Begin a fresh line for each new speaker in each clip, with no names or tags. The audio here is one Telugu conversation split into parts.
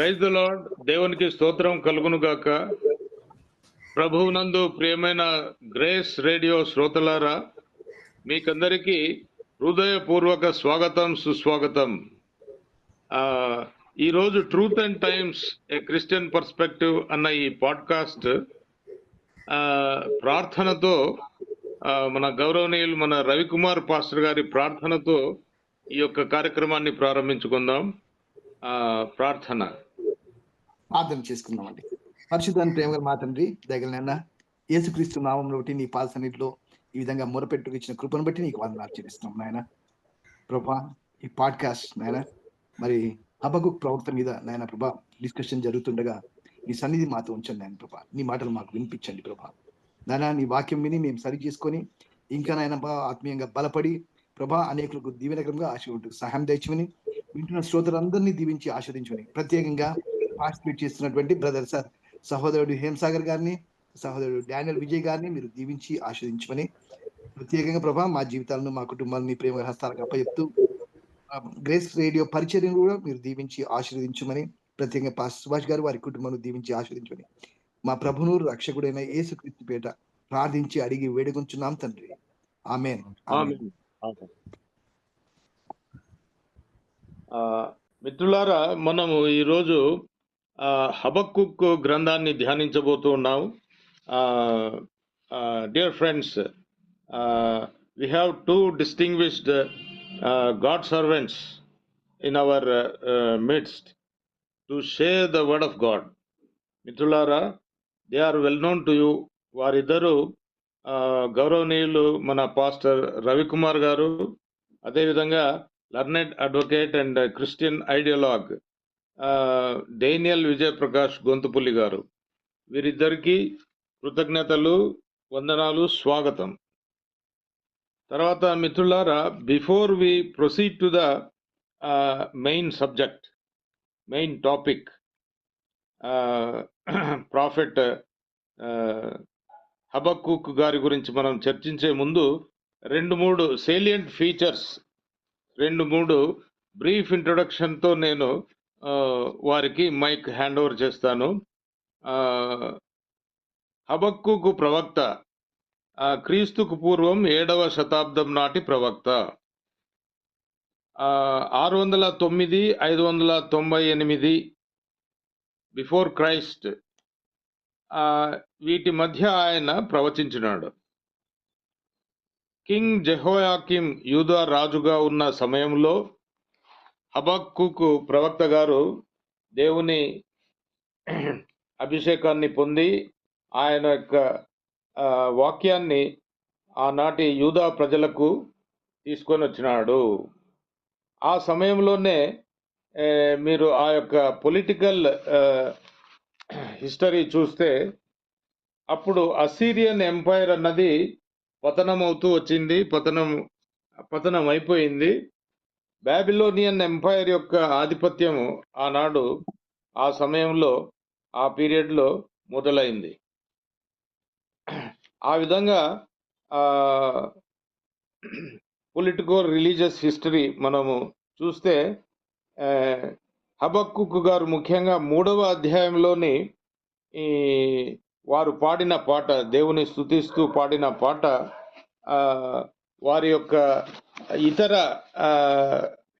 Praise the lord. దేవునికి స్తోత్రం కలుగును గాక. ప్రభువునందు ప్రియమైన గ్రేస్ రేడియో శ్రోతలారా, మీకందరికీ హృదయపూర్వక స్వాగతం, సుస్వాగతం. ఈరోజు truth and times a Christian perspective అన్న ఈ పాడ్కాస్ట్ ప్రార్థనతో మన గౌరవనీయులు మన రవికుమార్ పాస్టర్ గారి ప్రార్థనతో ఈ యొక్క కార్యక్రమాన్ని ప్రారంభించుకుందాం. ప్రార్థన
చేసుకుందామండి. పరిశుద్ధాన్ని ప్రేమగా మా తండ్రి దగ్గర యేసుక్రీస్తు నామంలో బట్టి నీ పాద సన్నిధిలో ఈ విధంగా మొరపెట్టుకు ఇచ్చిన కృపను బట్టి నీకు వందనాలు చెల్లిస్తున్నాం నాయన. ప్రభా, ఈ పాడ్కాస్ట్ నాయన మరి హబక్కుక్ ప్రవక్త మీద నాయన ప్రభా డిస్కషన్ జరుగుతుండగా నీ సన్నిధి మాతో ఉంచండి నాయన ప్రభా. నీ మాటలు మాకు వినిపించండి ప్రభా. నాయన నీ వాక్యం విని మేము సరి చేసుకొని ఇంకా నాయన ఆత్మీయంగా బలపడి ప్రభా అనేకులకు దీవెనకరంగా ఆశీర్వదించు సహాయం దయచుమని వింటున్న శ్రోతలందరినీ దీవించి ఆస్వాదించుమని ప్రత్యేకంగా పార్టిసిపేట్ చేస్తున్నటువంటి బ్రదర్ సహోదరుడు హేమసాగర్ గారిని, సహోదరుడు డానియల్ విజయ్ గారిని మీరు దీవించి ఆస్వాదించమని ప్రత్యేకంగా ప్రభా మా జీవితాలను మా కుటుంబాలని ప్రేమ హస్తాలకు అప్పచెప్తూ గ్రేస్ రేడియో పరిచర్యను కూడా మీరు దీవించి ఆశీర్వదించమని ప్రత్యేకంగా పాస్టర్ సుభాష్ గారు వారి కుటుంబాన్ని దీవించి ఆశీర్వదించమని మా ప్రభును రక్షకుడైన యేసుక్రీస్తు పేట ప్రార్థించి అడిగి వేడుకొంచున్నాం తండ్రి. ఆమేన్.
మిత్రులారా, మనము ఈరోజు హబక్కుక్ గ్రంథాన్ని ధ్యానించబోతూ ఉన్నాం. Dear friends, we have two distinguished God servants in our midst to share the word of God. మిత్రులారా, they are well known to you. వారిద్దరూ గౌరవనీయులు మన పాస్టర్ రవికుమార్ గారు, అదేవిధంగా learned advocate and Christian ideologue Daniel Vijay Prakash Gonthupulli garu. వీరిద్దరికీ కృతజ్ఞతలు, వందనాలు, స్వాగతం. తర్వాత మిత్రులారా, before we proceed to the main subject, main topic, prophet Habakkuk గారి గురించి మనం చర్చించే ముందు 2-3 సేలియంట్ ఫీచర్స్, 2-3 బ్రీఫ్ ఇంట్రొడక్షన్తో నేను వారికి మైక్ హ్యాండ్ ఓవర్ చేస్తాను. హబక్కుకు ప్రవక్త క్రీస్తుకు పూర్వం 7వ శతాబ్దం నాటి ప్రవక్త. 609, 598 బిఫోర్ క్రైస్ట్, వీటి మధ్య ఆయన ప్రవచించినాడు. కింగ్ జెహోయాకిం యూదా రాజుగా ఉన్న సమయంలో హబక్కుకు ప్రవక్త గారు దేవుని అభిషేకాన్ని పొంది ఆయన యొక్క వాక్యాన్ని ఆనాటి యూదా ప్రజలకు తీసుకొని వచ్చినాడు. ఆ సమయంలోనే మీరు ఆ యొక్క పొలిటికల్ హిస్టరీ చూస్తే అప్పుడు అసీరియన్ ఎంపైర్ అన్నది పతనమవుతూ వచ్చింది, పతనం అయిపోయింది. బాబిలోనియన్ ఎంపైర్ యొక్క ఆధిపత్యము ఆనాడు ఆ సమయంలో, ఆ పీరియడ్లో మొదలైంది. ఆ విధంగా పొలిటికల్ రిలీజియస్ హిస్టరీ మనము చూస్తే హబక్కుకు గారు ముఖ్యంగా 3వ అధ్యాయంలోని వారు పాడిన పాట, దేవుని స్తుతిస్తూ పాడిన పాట, వారి యొక్క ఇతర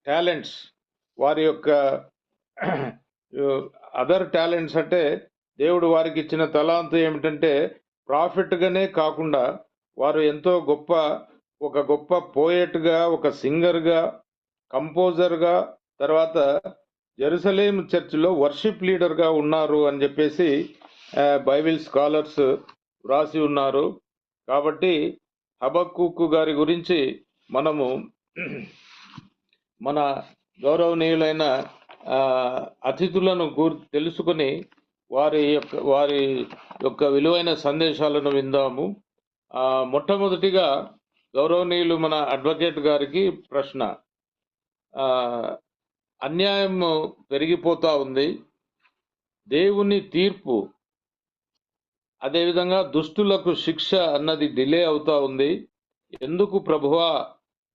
టాలెంట్స్, వారి యొక్క అదర్ టాలెంట్స్ అంటే దేవుడు వారికి ఇచ్చిన తలాంతు ఏమిటంటే ప్రాఫిట్గానే కాకుండా వారు ఎంతో ఒక గొప్ప పోయెట్గా, ఒక సింగర్గా, కంపోజర్గా, తర్వాత జెరూసలేం చర్చ్లో వర్షిప్ లీడర్గా ఉన్నారు అని చెప్పేసి బైబిల్ స్కాలర్స్ వ్రాసి ఉన్నారు. కాబట్టి హబక్కుకు గారి గురించి మనము మన గౌరవనీయులైన అతిథులను తెలుసుకొని వారి యొక్క విలువైన సందేశాలను విందాము. మొట్టమొదటిగా గౌరవనీయులు మన అడ్వకేట్ గారికి ప్రశ్న. అన్యాయం పెరిగిపోతూ ఉంది, దేవుని తీర్పు, అదేవిధంగా దుష్టులకు శిక్ష అన్నది డిలే అవుతా ఉంది. ఎందుకు ప్రభువా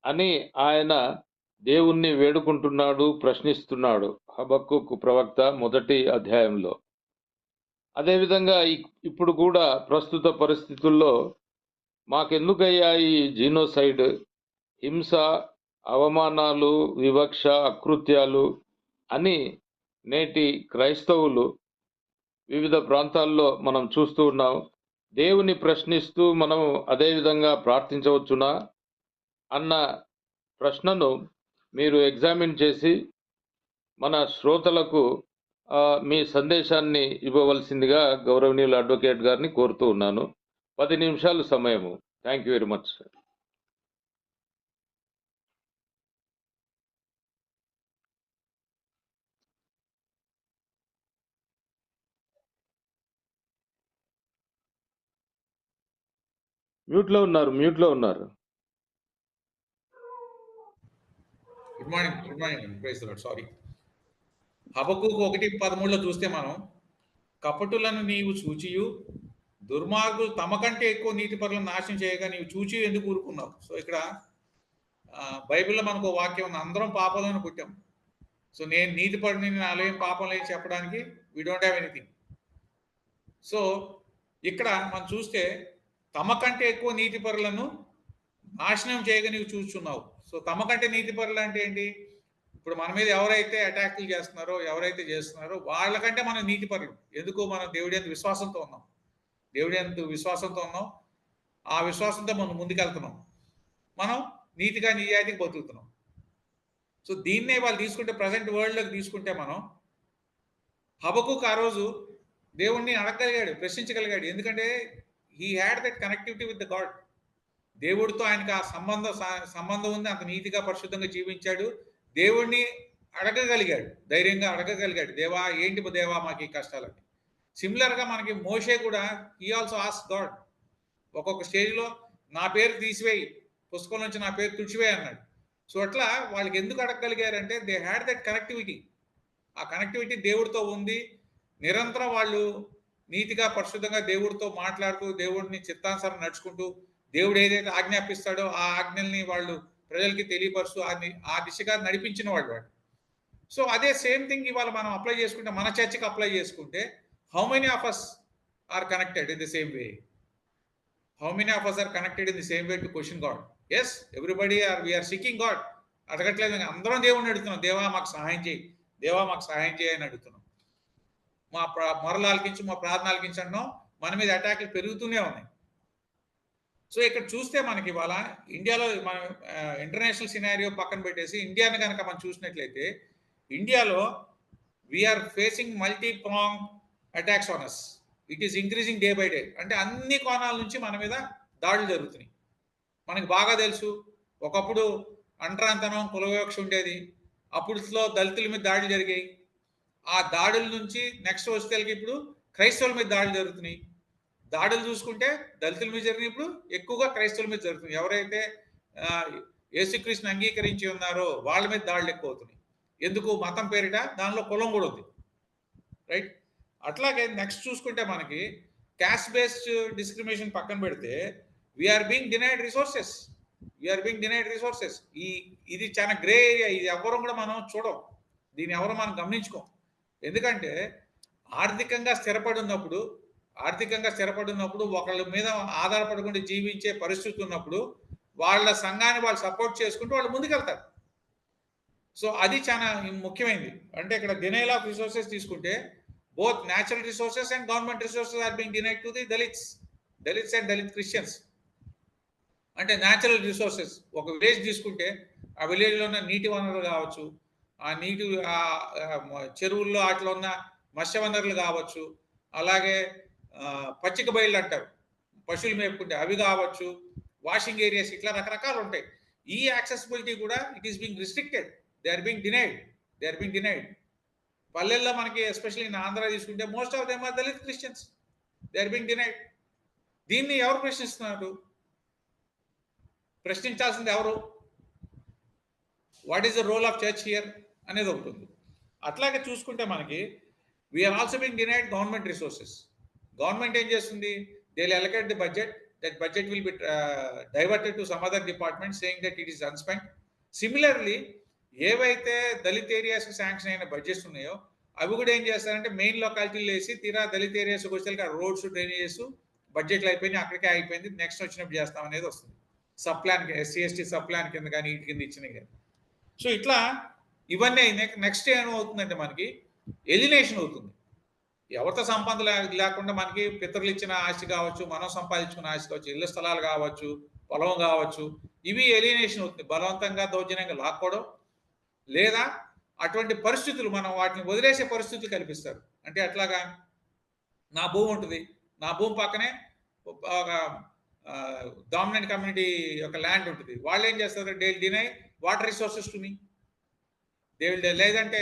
అని ఆయన దేవుణ్ణి వేడుకుంటున్నాడు, ప్రశ్నిస్తున్నాడు. హబక్కూకు ప్రవక్త 1 అధ్యాయంలో. అదేవిధంగా ఇప్పుడు కూడా ప్రస్తుత పరిస్థితుల్లో మాకెందుకయ్యా ఈ జీనోసైడ్, హింస, అవమానాలు, వివక్ష, అకృత్యాలు అని నేటి క్రైస్తవులు వివిధ ప్రాంతాల్లో మనం చూస్తూ ఉన్నాం. దేవుని ప్రశ్నిస్తూ మనం అదేవిధంగా ప్రార్థించవచ్చునా అన్న ప్రశ్నను మీరు ఎగ్జామిన్ చేసి మన శ్రోతలకు మీ సందేశాన్ని ఇవ్వవలసిందిగా గౌరవనీయులు అడ్వకేట్ గారిని కోరుతూ ఉన్నాను. 10 నిమిషాలు సమయము. Thank you very much. మ్యూట్లో ఉన్నారు.
Good morning praise the lord. Sorry. Habakkuk 1:13లో చూస్తే మనం, కపటులను నీవు చూచియు దుర్మార్గులు తమ కంటే ఎక్కువ నీతిపరులను నాశనం చేయగా నీవు చూచి ఎందుకు ఊరుకున్నావు. సో ఇక్కడ బైబిల్లో మనకు వాక్యం ఉంది, అందరం పాపలను పుట్టాం. సో నేను నీతిపరుని, నాలో ఏం పాపం లేదు చెప్పడానికి we don't have anything. So ఇక్కడ మనం చూస్తే తమ కంటే ఎక్కువ నీతిపరులను నాశనం చేయగా నీవు చూస్తున్నావు. సో తమ కంటే నీతిపరులు అంటే ఏంటి? ఇప్పుడు మన మీద ఎవరైతే అటాక్లు చేస్తున్నారో, ఎవరైతే చేస్తున్నారో వాళ్ళకంటే మనం నీతిపరులు. ఎందుకు? మనం దేవుడి యందు విశ్వాసంతో ఉన్నాం. ఆ విశ్వాసంతో మనం ముందుకెళ్తున్నాం. మనం నీతిగా నిజాయితీకి బతుకుతున్నాం. సో దీన్నే వాళ్ళు తీసుకుంటే, ప్రజెంట్ వరల్డ్లోకి తీసుకుంటే, మనం హబక్కూకు ఆ రోజు దేవుణ్ణి అడగగలిగాడు, ప్రశ్నించగలిగాడు. ఎందుకంటే he had that connectivity with the God. దేవుడితో ఆయనకు ఆ సంబంధం ఉంది. అంత నీతిగా పరిశుద్ధంగా జీవించాడు. దేవుణ్ణి అడగగలిగాడు, ధైర్యంగా అడగగలిగాడు, దేవా ఏంటి దేవా మాకు ఈ కష్టాలని. సిమిలర్గా మనకి మోషే కూడా హీ ఆల్సో ఆస్క్ గాడ్. ఒక్కొక్క స్టేజ్లో నా పేరు తీసివేయి, పుస్తకం నుంచి నా పేరు తుడిచివేయి అన్నాడు. సో అట్లా వాళ్ళకి ఎందుకు అడగగలిగారంటే దే హ్యాడ్ దట్ కనెక్టివిటీ. ఆ కనెక్టివిటీ దేవుడితో ఉంది. నిరంతరం వాళ్ళు నీతిగా పరిశుద్ధంగా దేవుడితో మాట్లాడుతూ, దేవుడిని చిత్తానుసారం నడుచుకుంటూ, దేవుడు ఏదైతే ఆజ్ఞాపిస్తాడో ఆ ఆజ్ఞల్ని వాళ్ళు ప్రజలకి తెలియపరుస్తూ ఆ దిశగా నడిపించిన వాళ్ళు. సో అదే సేమ్ థింగ్ ఇవాళ మనం అప్లై చేసుకుంటే, మన చర్చికి అప్లై చేసుకుంటే, how many of us are connected in the same way? How many of us are connected in the same way to question God? Yes, everybody we are seeking God. అడగట్లేదు, అందరం దేవుడిని అడుగుతున్నాం, దేవా మాకు సహాయం చేయి, దేవా మాకు సహాయం చేయి అని అడుగుతున్నాం. మా మొరలు ఆలకించు, మా ప్రార్థన ఆలకించు అంటున్నాం. మన మీద అటాక్లు పెరుగుతూనే ఉన్నాయి. సో ఇక్కడ చూస్తే మనకి ఇవాళ ఇండియాలో మనం ఇంటర్నేషనల్ సినారియో పక్కన పెట్టేసి ఇండియాని కనుక మనం చూసినట్లయితే, ఇండియాలో we're facing multi prong attacks on us. It is increasing day by day. అంటే అన్ని కోణాల నుంచి మన మీద దాడులు జరుగుతున్నాయి. మనకి బాగా తెలుసు, ఒకప్పుడు అంటరాంతనం, కులవివక్ష ఉండేది. అప్పుడులో దళితుల మీద దాడులు జరిగాయి. ఆ దాడుల నుంచి నెక్స్ట్ వస్తే ఇప్పుడు క్రైస్తవుల మీద దాడులు జరుగుతున్నాయి. దాడులు చూసుకుంటే దళితుల మీద జరిగిన ఇప్పుడు ఎక్కువగా క్రైస్తవుల మీద జరుగుతుంది. ఎవరైతే యేసుక్రీస్తుని అంగీకరించి ఉన్నారో వాళ్ళ మీద దాడులు ఎక్కువ అవుతున్నాయి. ఎందుకు? మతం పేరిట. దానిలో కులం కూడా ఉంది, రైట్? అట్లాగే నెక్స్ట్ చూసుకుంటే మనకి క్యాస్ట్ బేస్డ్ డిస్క్రిమినేషన్ పక్కన పెడితే వీఆర్ బీయింగ్ డినైడ్ రిసోర్సెస్. ఇది చాలా గ్రే ఏరియా. ఇది ఎవరు కూడా మనం చూడం, దీన్ని ఎవరు మనం గమనించుకోం. ఎందుకంటే ఆర్థికంగా స్థిరపడి ఉన్నప్పుడు ఒకళ్ళ మీద ఆధారపడకుండా జీవించే పరిస్థితి ఉన్నప్పుడు వాళ్ళ సంఘాన్ని వాళ్ళు సపోర్ట్ చేసుకుంటూ వాళ్ళు ముందుకెళ్తారు. సో అది చాలా ముఖ్యమైనది. అంటే ఇక్కడ డినైల్ ఆఫ్ రిసోర్సెస్ తీసుకుంటే both natural resources and government resources are being denied to the Dalits and Dalit Christians. అంటే న్యాచురల్ రిసోర్సెస్, ఒక విలేజ్ తీసుకుంటే ఆ విలేజ్లో ఉన్న నీటి వనరులు కావచ్చు, ఆ నీటి చెరువుల్లో వాటిలో ఉన్న మత్స్య వనరులు కావచ్చు, అలాగే పచ్చిక బయళ్ళు అంటారు, పశువులు మేపుకుంటే అవి కావచ్చు, వాషింగ్ ఏరియాస్, ఇట్లా రకరకాలు ఉంటాయి. ఈ యాక్సెసిబిలిటీ కూడా it is being restricted. They are being denied. పల్లెల్లో మనకి ఎస్పెషల్లీ ఇన్ ఆంధ్ర తీసుకుంటే most of them are Dalit Christians. They are being denied. దీన్ని ఎవరు ప్రశ్నిస్తున్నారు? ప్రశ్నించాల్సింది ఎవరు? What is the role of church here అనేది ఒకటి ఉంది. అట్లాగే చూసుకుంటే మనకి we are also being denied government resources. Government ఏం చేస్తుంది? దే విల్ allocate the budget. That budget will be diverted to some other department saying that it is unspent. Similarly, ఏవైతే దళిత ఏరియాస్ శాంక్షన్ అయిన బడ్జెట్స్ ఉన్నాయో అవి కూడా ఏం చేస్తారంటే మెయిన్ లొకాలిటీలు వేసి తీరా దళిత ఏరియాస్కి వచ్చేసరికి రోడ్స్ డ్రైనేజెస్ బడ్జెట్లు అయిపోయినాయి, అక్కడికే అయిపోయింది, నెక్స్ట్ వచ్చినప్పుడు చేస్తాం అనేది వస్తుంది. Sub plan SC ST sub plan కింద కానీ వీటి కింద ఇచ్చినాయి కానీ. సో ఇట్లా ఇవన్నీ నెక్స్ట్ ఏమవుతుందంటే మనకి ఎలినేషన్ అవుతుంది. ఎవరితో సంబంధం లేకుండా మనకి పితరులు ఇచ్చిన ఆస్తి కావచ్చు, మనం సంపాదించుకున్న ఆస్తి కావచ్చు, ఇళ్ల స్థలాలు కావచ్చు, పొలం కావచ్చు, ఇవి ఎలినేషన్ అవుతుంది. బలవంతంగా దౌర్జన్యంగా లాక్కోవడం, లేదా అటువంటి పరిస్థితులు మనం వాటిని వదిలేసే పరిస్థితులు కల్పిస్తారు. అంటే అట్లాగా నా భూమి ఉంటుంది, నా భూమి పక్కనే ఒక డామినెంట్ కమ్యూనిటీ యొక్క ల్యాండ్ ఉంటుంది. వాళ్ళు ఏం చేస్తారు, they deny water resources to me, లేదంటే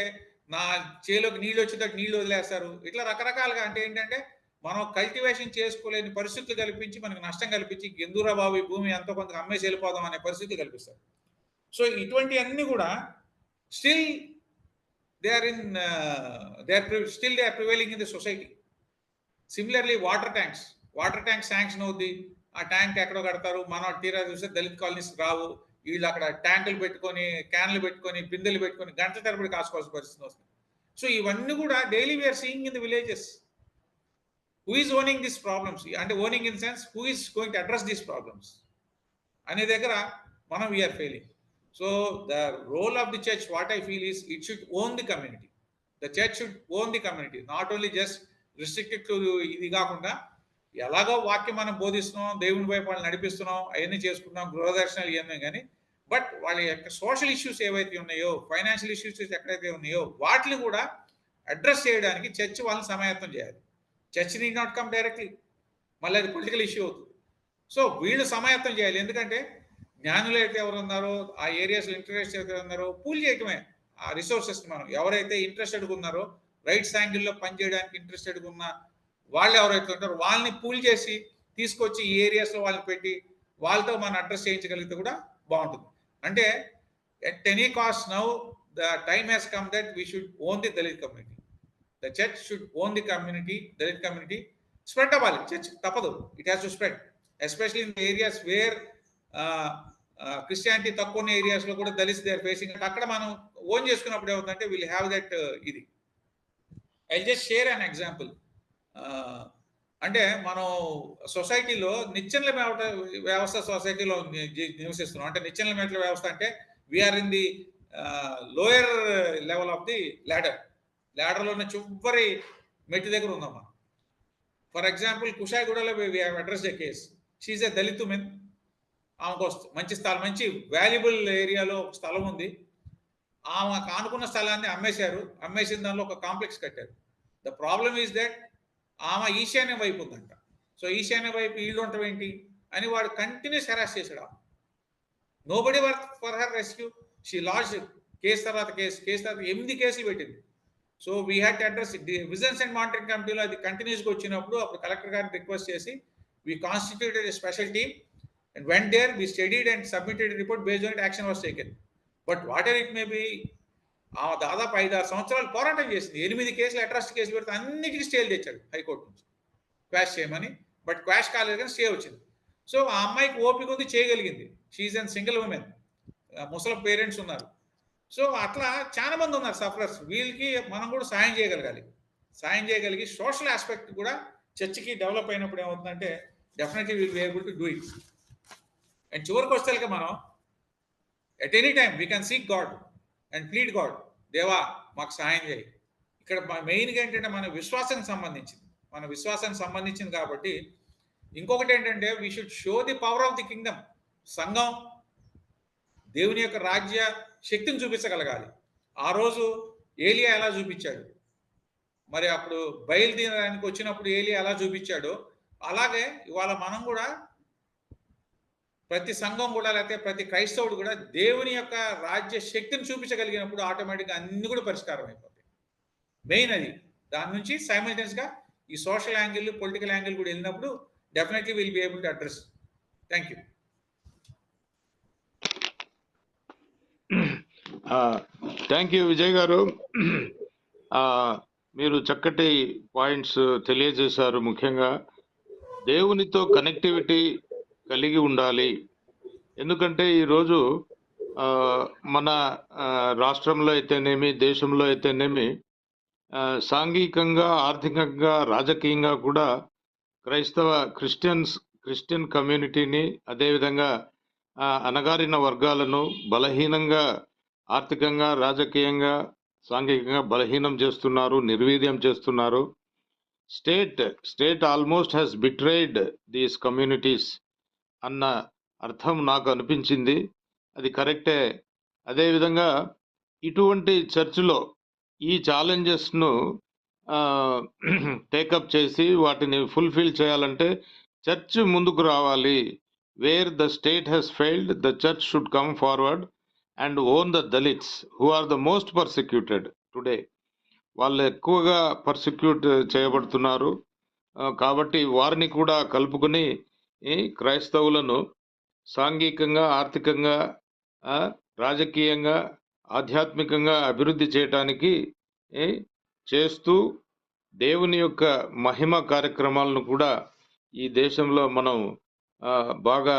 నా చేలోకి నీళ్ళు వచ్చేటట్టు నీళ్ళు వదిలేస్తారు. ఇట్లా రకరకాలుగా. అంటే ఏంటంటే మనం కల్టివేషన్ చేసుకోలేని పరిస్థితులు కల్పించి మనకు నష్టం కల్పించి గెందూరా బాబు ఈ భూమి ఎంతో కొంత అమ్మేసి వెళ్ళిపోదాం అనే పరిస్థితులు కల్పిస్తారు. సో ఇటువంటి అన్ని కూడా still they are prevailing in the society. Similarly, water tanks sanction అవుద్ది, ఆ ట్యాంక్ ఎక్కడో కడతారు, మనం తీరా చూస్తే దళిత్ కాలనీస్ రావు, వీళ్ళు అక్కడ ట్యాంకులు పెట్టుకొని, క్యాన్లు పెట్టుకొని, బిందెలు పెట్టుకొని గంట తరబడి కాసుకోవాల్సిన పరిస్థితి వస్తుంది. సో ఇవన్నీ కూడా daily we're seeing in the villages. Who is owning this problems, అంటే owning in sense who is going to address these problems అనే దగ్గర మనం we're failing. So the role of the church, what I feel is, it should own the community. The church should own the community, not only just restricted to ఇది కాకుండా ఎలాగో వాక్యం మనం బోధిస్తున్నాం, దేవుని వైపు వాళ్ళు నడిపిస్తున్నాం, అవన్నీ చేసుకుంటున్నాం, గృహదర్శనాలు ఇవన్నీ, కానీ బట్ వాళ్ళ యొక్క సోషల్ ఇష్యూస్ ఏవైతే ఉన్నాయో, ఫైనాన్షియల్ ఇష్యూస్ ఎక్కడైతే ఉన్నాయో వాటిని కూడా అడ్రస్ చేయడానికి చర్చ్ వాళ్ళని సమాయత్తం చేయాలి. Church need not come directly, మళ్ళీ అది పొలిటికల్ ఇష్యూ అవుతుంది. సో వీళ్ళు సమాయత్తం చేయాలి. ఎందుకంటే జ్ఞానులు అయితే ఎవరు ఉన్నారో, ఆ ఏరియాస్లో ఇంట్రెస్ట్ అయితే ఉన్నారో పూల్ చేయటమే ఆ రిసోర్సెస్ని. మనం ఎవరైతే ఇంట్రెస్టెడ్గా ఉన్నారో, రైట్స్ యాంగిల్లో పనిచేయడానికి ఇంట్రెస్టెడ్గా ఉన్న వాళ్ళు ఎవరైతే ఉంటారో వాళ్ళని పూల్ చేసి తీసుకొచ్చి ఈ ఏరియాస్లో వాళ్ళని పెట్టి వాళ్ళతో మనం అడ్రస్ చేయించగలిగితే కూడా బాగుంటుంది. అంటే at any cost now the time has come that we should own the Dalit community. The church should own the community, Dalit community. Spread అవ్వాలి, చర్చ్ తప్పదు, it has to spread, especially in the areas where Christianity తక్కువ ఉన్న ఏరియాస్లో కూడా దళిత్స్ దే ఆర్ ఫేసింగ్. అక్కడ మనం ఓన్ చేసుకున్నప్పుడు ఏమవుతుందంటే విల్ హ్యావ్ దట్ ఇది. I just share an example. అంటే మనం సొసైటీలో నిచ్చెనల వ్యవస్థ సొసైటీలో నివసిస్తున్నాం. అంటే నిచ్చెనల మెట్ల వ్యవస్థ అంటే we're in the lower level of the ల్యాడర్లో ఉన్న చివరి మెట్టి దగ్గర ఉందాం మనం. ఫర్ ఎగ్జాంపుల్ కుషాయిగూడలో we have address a case. She is a Dalit woman. ఆమెకు మంచి స్థలం, మంచి వాల్యుబుల్ ఏరియాలో ఒక స్థలం ఉంది. ఆమె ఆనుకున్న స్థలాన్ని అమ్మేశారు. అమ్మేసిన దానిలో ఒక కాంప్లెక్స్ కట్టారు. ద ప్రాబ్లమ్ ఈజ్ దట్ ఆమె ఈశాన్యం వైపు ఉందంట. సో ఈశాన్య వైపు ఇల్లు ఉండటం ఏంటి అని వాడు కంటిన్యూస్ హెరాస్ చేశాడు. Nobody work for her rescue. She lodged case తర్వాత కేసు తర్వాత 8 కేసులు పెట్టింది. So we had to address it. The vigilance and monitoring కమిటీలో అది కంటిన్యూస్గా వచ్చినప్పుడు అప్పుడు కలెక్టర్ గారిని రిక్వెస్ట్ చేసి we constituted a special team and went there, we studied and submitted a report, based on it action was taken. But whatever it may be, దాదాపు 5-6 సంవత్సరాలు పోరాటం చేసింది. 8 కేసులు అట్రాసిటీ కేసులు పెడితే అన్నిటికీ స్టేలు తెచ్చాడు హైకోర్టు నుంచి క్వాష్ చేయమని. బట్ క్వాష్ కాలేదు కానీ స్టే వచ్చింది. సో ఆ అమ్మాయికి ఓపిక ఉంది, చేయగలిగింది. షీఈ్ అన్ సింగిల్ ఉమెన్, ముసలి పేరెంట్స్ ఉన్నారు. సో అట్లా చాలా మంది ఉన్నారు సఫరర్స్. వీళ్ళకి మనం కూడా సాయం చేయగలగాలి. సాయం చేయగలిగి సోషల్ ఆస్పెక్ట్ కూడా చర్చికి డెవలప్ అయినప్పుడు ఏమవుతుందంటే definitely will be able to do it. And చివరికి వస్తే మనం at any time we can seek God and plead God, దేవా మాకు సహాయం చేయి. ఇక్కడ మెయిన్గా ఏంటంటే మన విశ్వాసానికి సంబంధించింది కాబట్టి ఇంకొకటి ఏంటంటే we should show the power of the Kingdom. సంఘం దేవుని యొక్క రాజ్య శక్తిని చూపించగలగాలి. ఆ రోజు ఏలియా ఎలా చూపించాడు, మరి అప్పుడు బయలుదేరడానికి వచ్చినప్పుడు ఏలియా ఎలా చూపించాడో అలాగే ఇవాళ మనం కూడా ప్రతి సంఘం కూడా లేకపోతే ప్రతి క్రైస్తవుడు కూడా దేవుని యొక్క రాజ్య శక్తిని చూపించగలిగినప్పుడు ఆటోమేటిక్గా అన్ని కూడా పరిష్కారం అయిపోతాయి. మెయిన్ అది. దాని నుంచి సైమల్టేనియస్గా ఈ సోషల్ యాంగిల్, పొలిటికల్ యాంగిల్ కూడా వెళ్ళినప్పుడు definitely will be able to address. Thank you.
Thank you Vijay గారు. మీరు చక్కటి పాయింట్స్ తెలియజేశారు. ముఖ్యంగా దేవునితో కనెక్టివిటీ కలిగి ఉండాలి. ఎందుకంటే ఈరోజు మన రాష్ట్రంలో అయితేనేమి, దేశంలో అయితేనేమి సాంఘికంగా, ఆర్థికంగా, రాజకీయంగా కూడా క్రిస్టియన్ కమ్యూనిటీని, అదేవిధంగా అణగారిన వర్గాలను బలహీనంగా ఆర్థికంగా, రాజకీయంగా, సాంఘికంగా బలహీనం చేస్తున్నారు, నిర్వీర్యం చేస్తున్నారు. State almost has betrayed these communities అన్న అర్థం నాకు అనిపించింది. అది కరెక్టే. అదేవిధంగా ఇటువంటి చర్చ్‌లో ఈ ఛాలెంజెస్‌ను టేకప్ చేసి వాటిని ఫుల్‌ఫిల్ చేయాలంటే చర్చ్ ముందుకు రావాలి. Where the state has failed, the church should come forward and own the Dalits who are the most persecuted today. వాళ్ళు ఎక్కువగా పర్సిక్యూట్ చేయబడుతున్నారు. కాబట్టి వారిని కూడా కలుపుకొని క్రైస్తవులను సాంఘికంగా, ఆర్థికంగా, రాజకీయంగా, ఆధ్యాత్మికంగా అభివృద్ధి చేయటానికి చేస్తూ దేవుని యొక్క మహిమ కార్యక్రమాలను కూడా ఈ దేశంలో మనం బాగా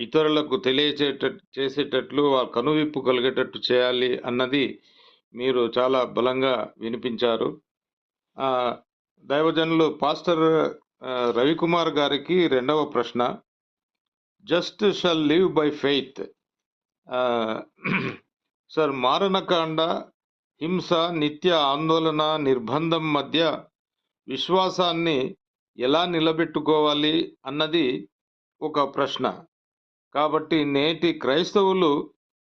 ఇతరులకు చేసేటట్లు కనువిప్పు కలిగేటట్టు చేయాలి అన్నది మీరు చాలా బలంగా వినిపించారు. దైవజనులు పాస్టర్ రవికుమార్ గారికి రెండవ ప్రశ్న. Just shall live by faith. Sir, మారణకాండ, హింస, నిత్య ఆందోళన, నిర్బంధం మధ్య విశ్వాసాన్ని ఎలా నిలబెట్టుకోవాలి అన్నది ఒక ప్రశ్న. కాబట్టి నేటి క్రైస్తవులు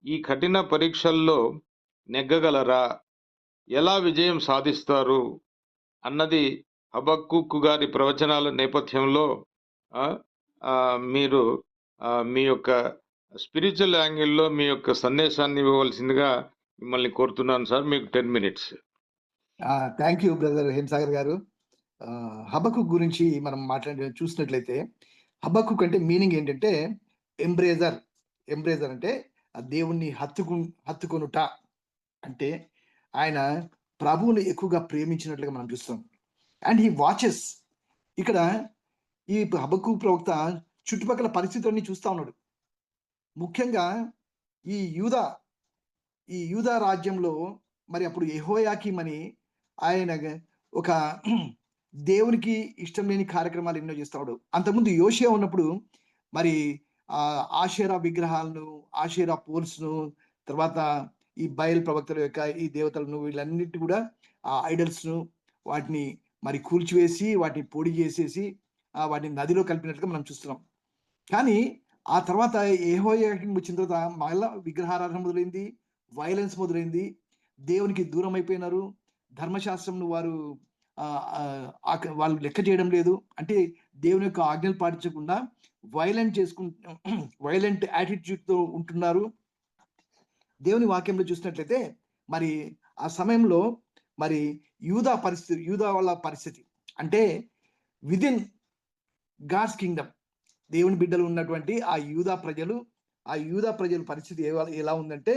ఈ కఠిన పరీక్షల్లో నెగ్గగలరా? ఎలా విజయం సాధిస్తారు అన్నది హబక్కూకు గారి ప్రవచనాల నేపథ్యంలో మీరు మీ యొక్క స్పిరిచువల్ యాంగిల్లో మీ యొక్క సందేశాన్ని ఇవ్వవలసిందిగా మిమ్మల్ని కోరుతున్నాను సార్. మీకు 10 minutes.
Thank you brother Hemasagar గారు. హబక్కూక్ గురించి మనం చూసినట్లయితే హబక్కూక్ అంటే మీనింగ్ ఏంటంటే ఎంబ్రేజర్ అంటే దేవుణ్ణి హత్తుకొనుట. అంటే ఆయన ప్రభువుని ఎక్కువగా ప్రేమించినట్లుగా మనం చూస్తాం. And he watches. ఇక్కడ ఈ హబక్కూక్ ప్రవక్త చుట్టుపక్కల పరిస్థితులన్నీ చూస్తా ఉన్నాడు. ముఖ్యంగా ఈ యూదా రాజ్యంలో మరి అప్పుడు యెహోయాకీం అని ఆయన ఒక దేవునికి ఇష్టం లేని కార్యక్రమాలు ఎన్నో చేస్తాడు. అంతకుముందు యోషియా ఉన్నప్పుడు మరి ఆషేరా విగ్రహాలను, ఆషేరా పోల్స్ను, తర్వాత ఈ బయల్ ప్రవక్తల యొక్క ఈ దేవతలను, వీళ్ళన్నిటి కూడా ఆ ఐడల్స్ను వాటిని మరి కూల్చివేసి వాటిని పొడి చేసేసి వాటిని నదిలో కలిపినట్లుగా మనం చూస్తున్నాం. కానీ ఆ తర్వాత యెహోయాకీం వచ్చిన తర్వాత మళ్ళా విగ్రహారాధన మొదలైంది, వైలెన్స్ మొదలైంది, దేవునికి దూరం అయిపోయినారు. ధర్మశాస్త్రంను వాళ్ళు లెక్క చేయడం లేదు. అంటే దేవుని యొక్క ఆజ్ఞలు పాటించకుండా వైలెంట్ యాటిట్యూడ్తో ఉంటున్నారు. దేవుని వాక్యంలో చూసినట్లయితే మరి ఆ సమయంలో మరి యూదా వాళ్ళ పరిస్థితి అంటే విదిన్ గాడ్స్ కింగ్డమ్, దేవుని బిడ్డలు ఉన్నటువంటి ఆ యూదా ప్రజల పరిస్థితి ఎలా ఉందంటే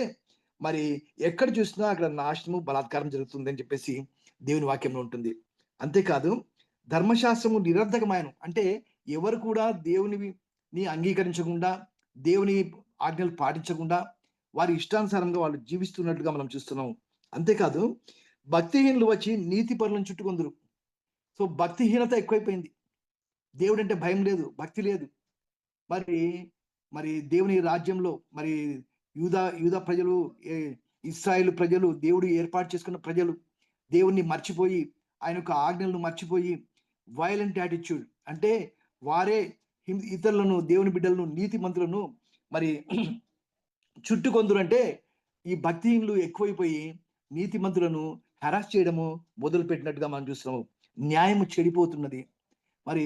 మరి ఎక్కడ చూసినా అక్కడ నాశనము, బలాత్కారం జరుగుతుంది అని చెప్పేసి దేవుని వాక్యంలో ఉంటుంది. అంతేకాదు ధర్మశాస్త్రము నిరర్ధకమైన, అంటే ఎవరు కూడా దేవుని అంగీకరించకుండా, దేవుని ఆజ్ఞలు పాటించకుండా వారి ఇష్టానుసారంగా వాళ్ళు జీవిస్తున్నట్టుగా మనం చూస్తున్నాం. అంతేకాదు భక్తిహీనులు వచ్చి నీతి పరులను చుట్టుకొందురు. సో భక్తిహీనత ఎక్కువైపోయింది. దేవుడు అంటే భయం లేదు, భక్తి లేదు. మరి దేవుని రాజ్యంలో మరి యూదా ప్రజలు, ఇశ్రాయేలు ప్రజలు, దేవుడు ఏర్పాటు చేసుకున్న ప్రజలు దేవుణ్ణి మర్చిపోయి, ఆయన యొక్క ఆజ్ఞలను మర్చిపోయి వైలెంట్ యాటిట్యూడ్, అంటే వారే ఇతరులను, దేవుని బిడ్డలను, నీతి మంత్రులను మరి చుట్టుకొందురు. అంటే ఈ భక్తిహీనులు ఎక్కువైపోయి నీతి మంత్రులను హెరాస్ చేయడము మొదలు పెట్టినట్టుగా మనం చూస్తున్నాము. న్యాయము చెడిపోతున్నది. మరి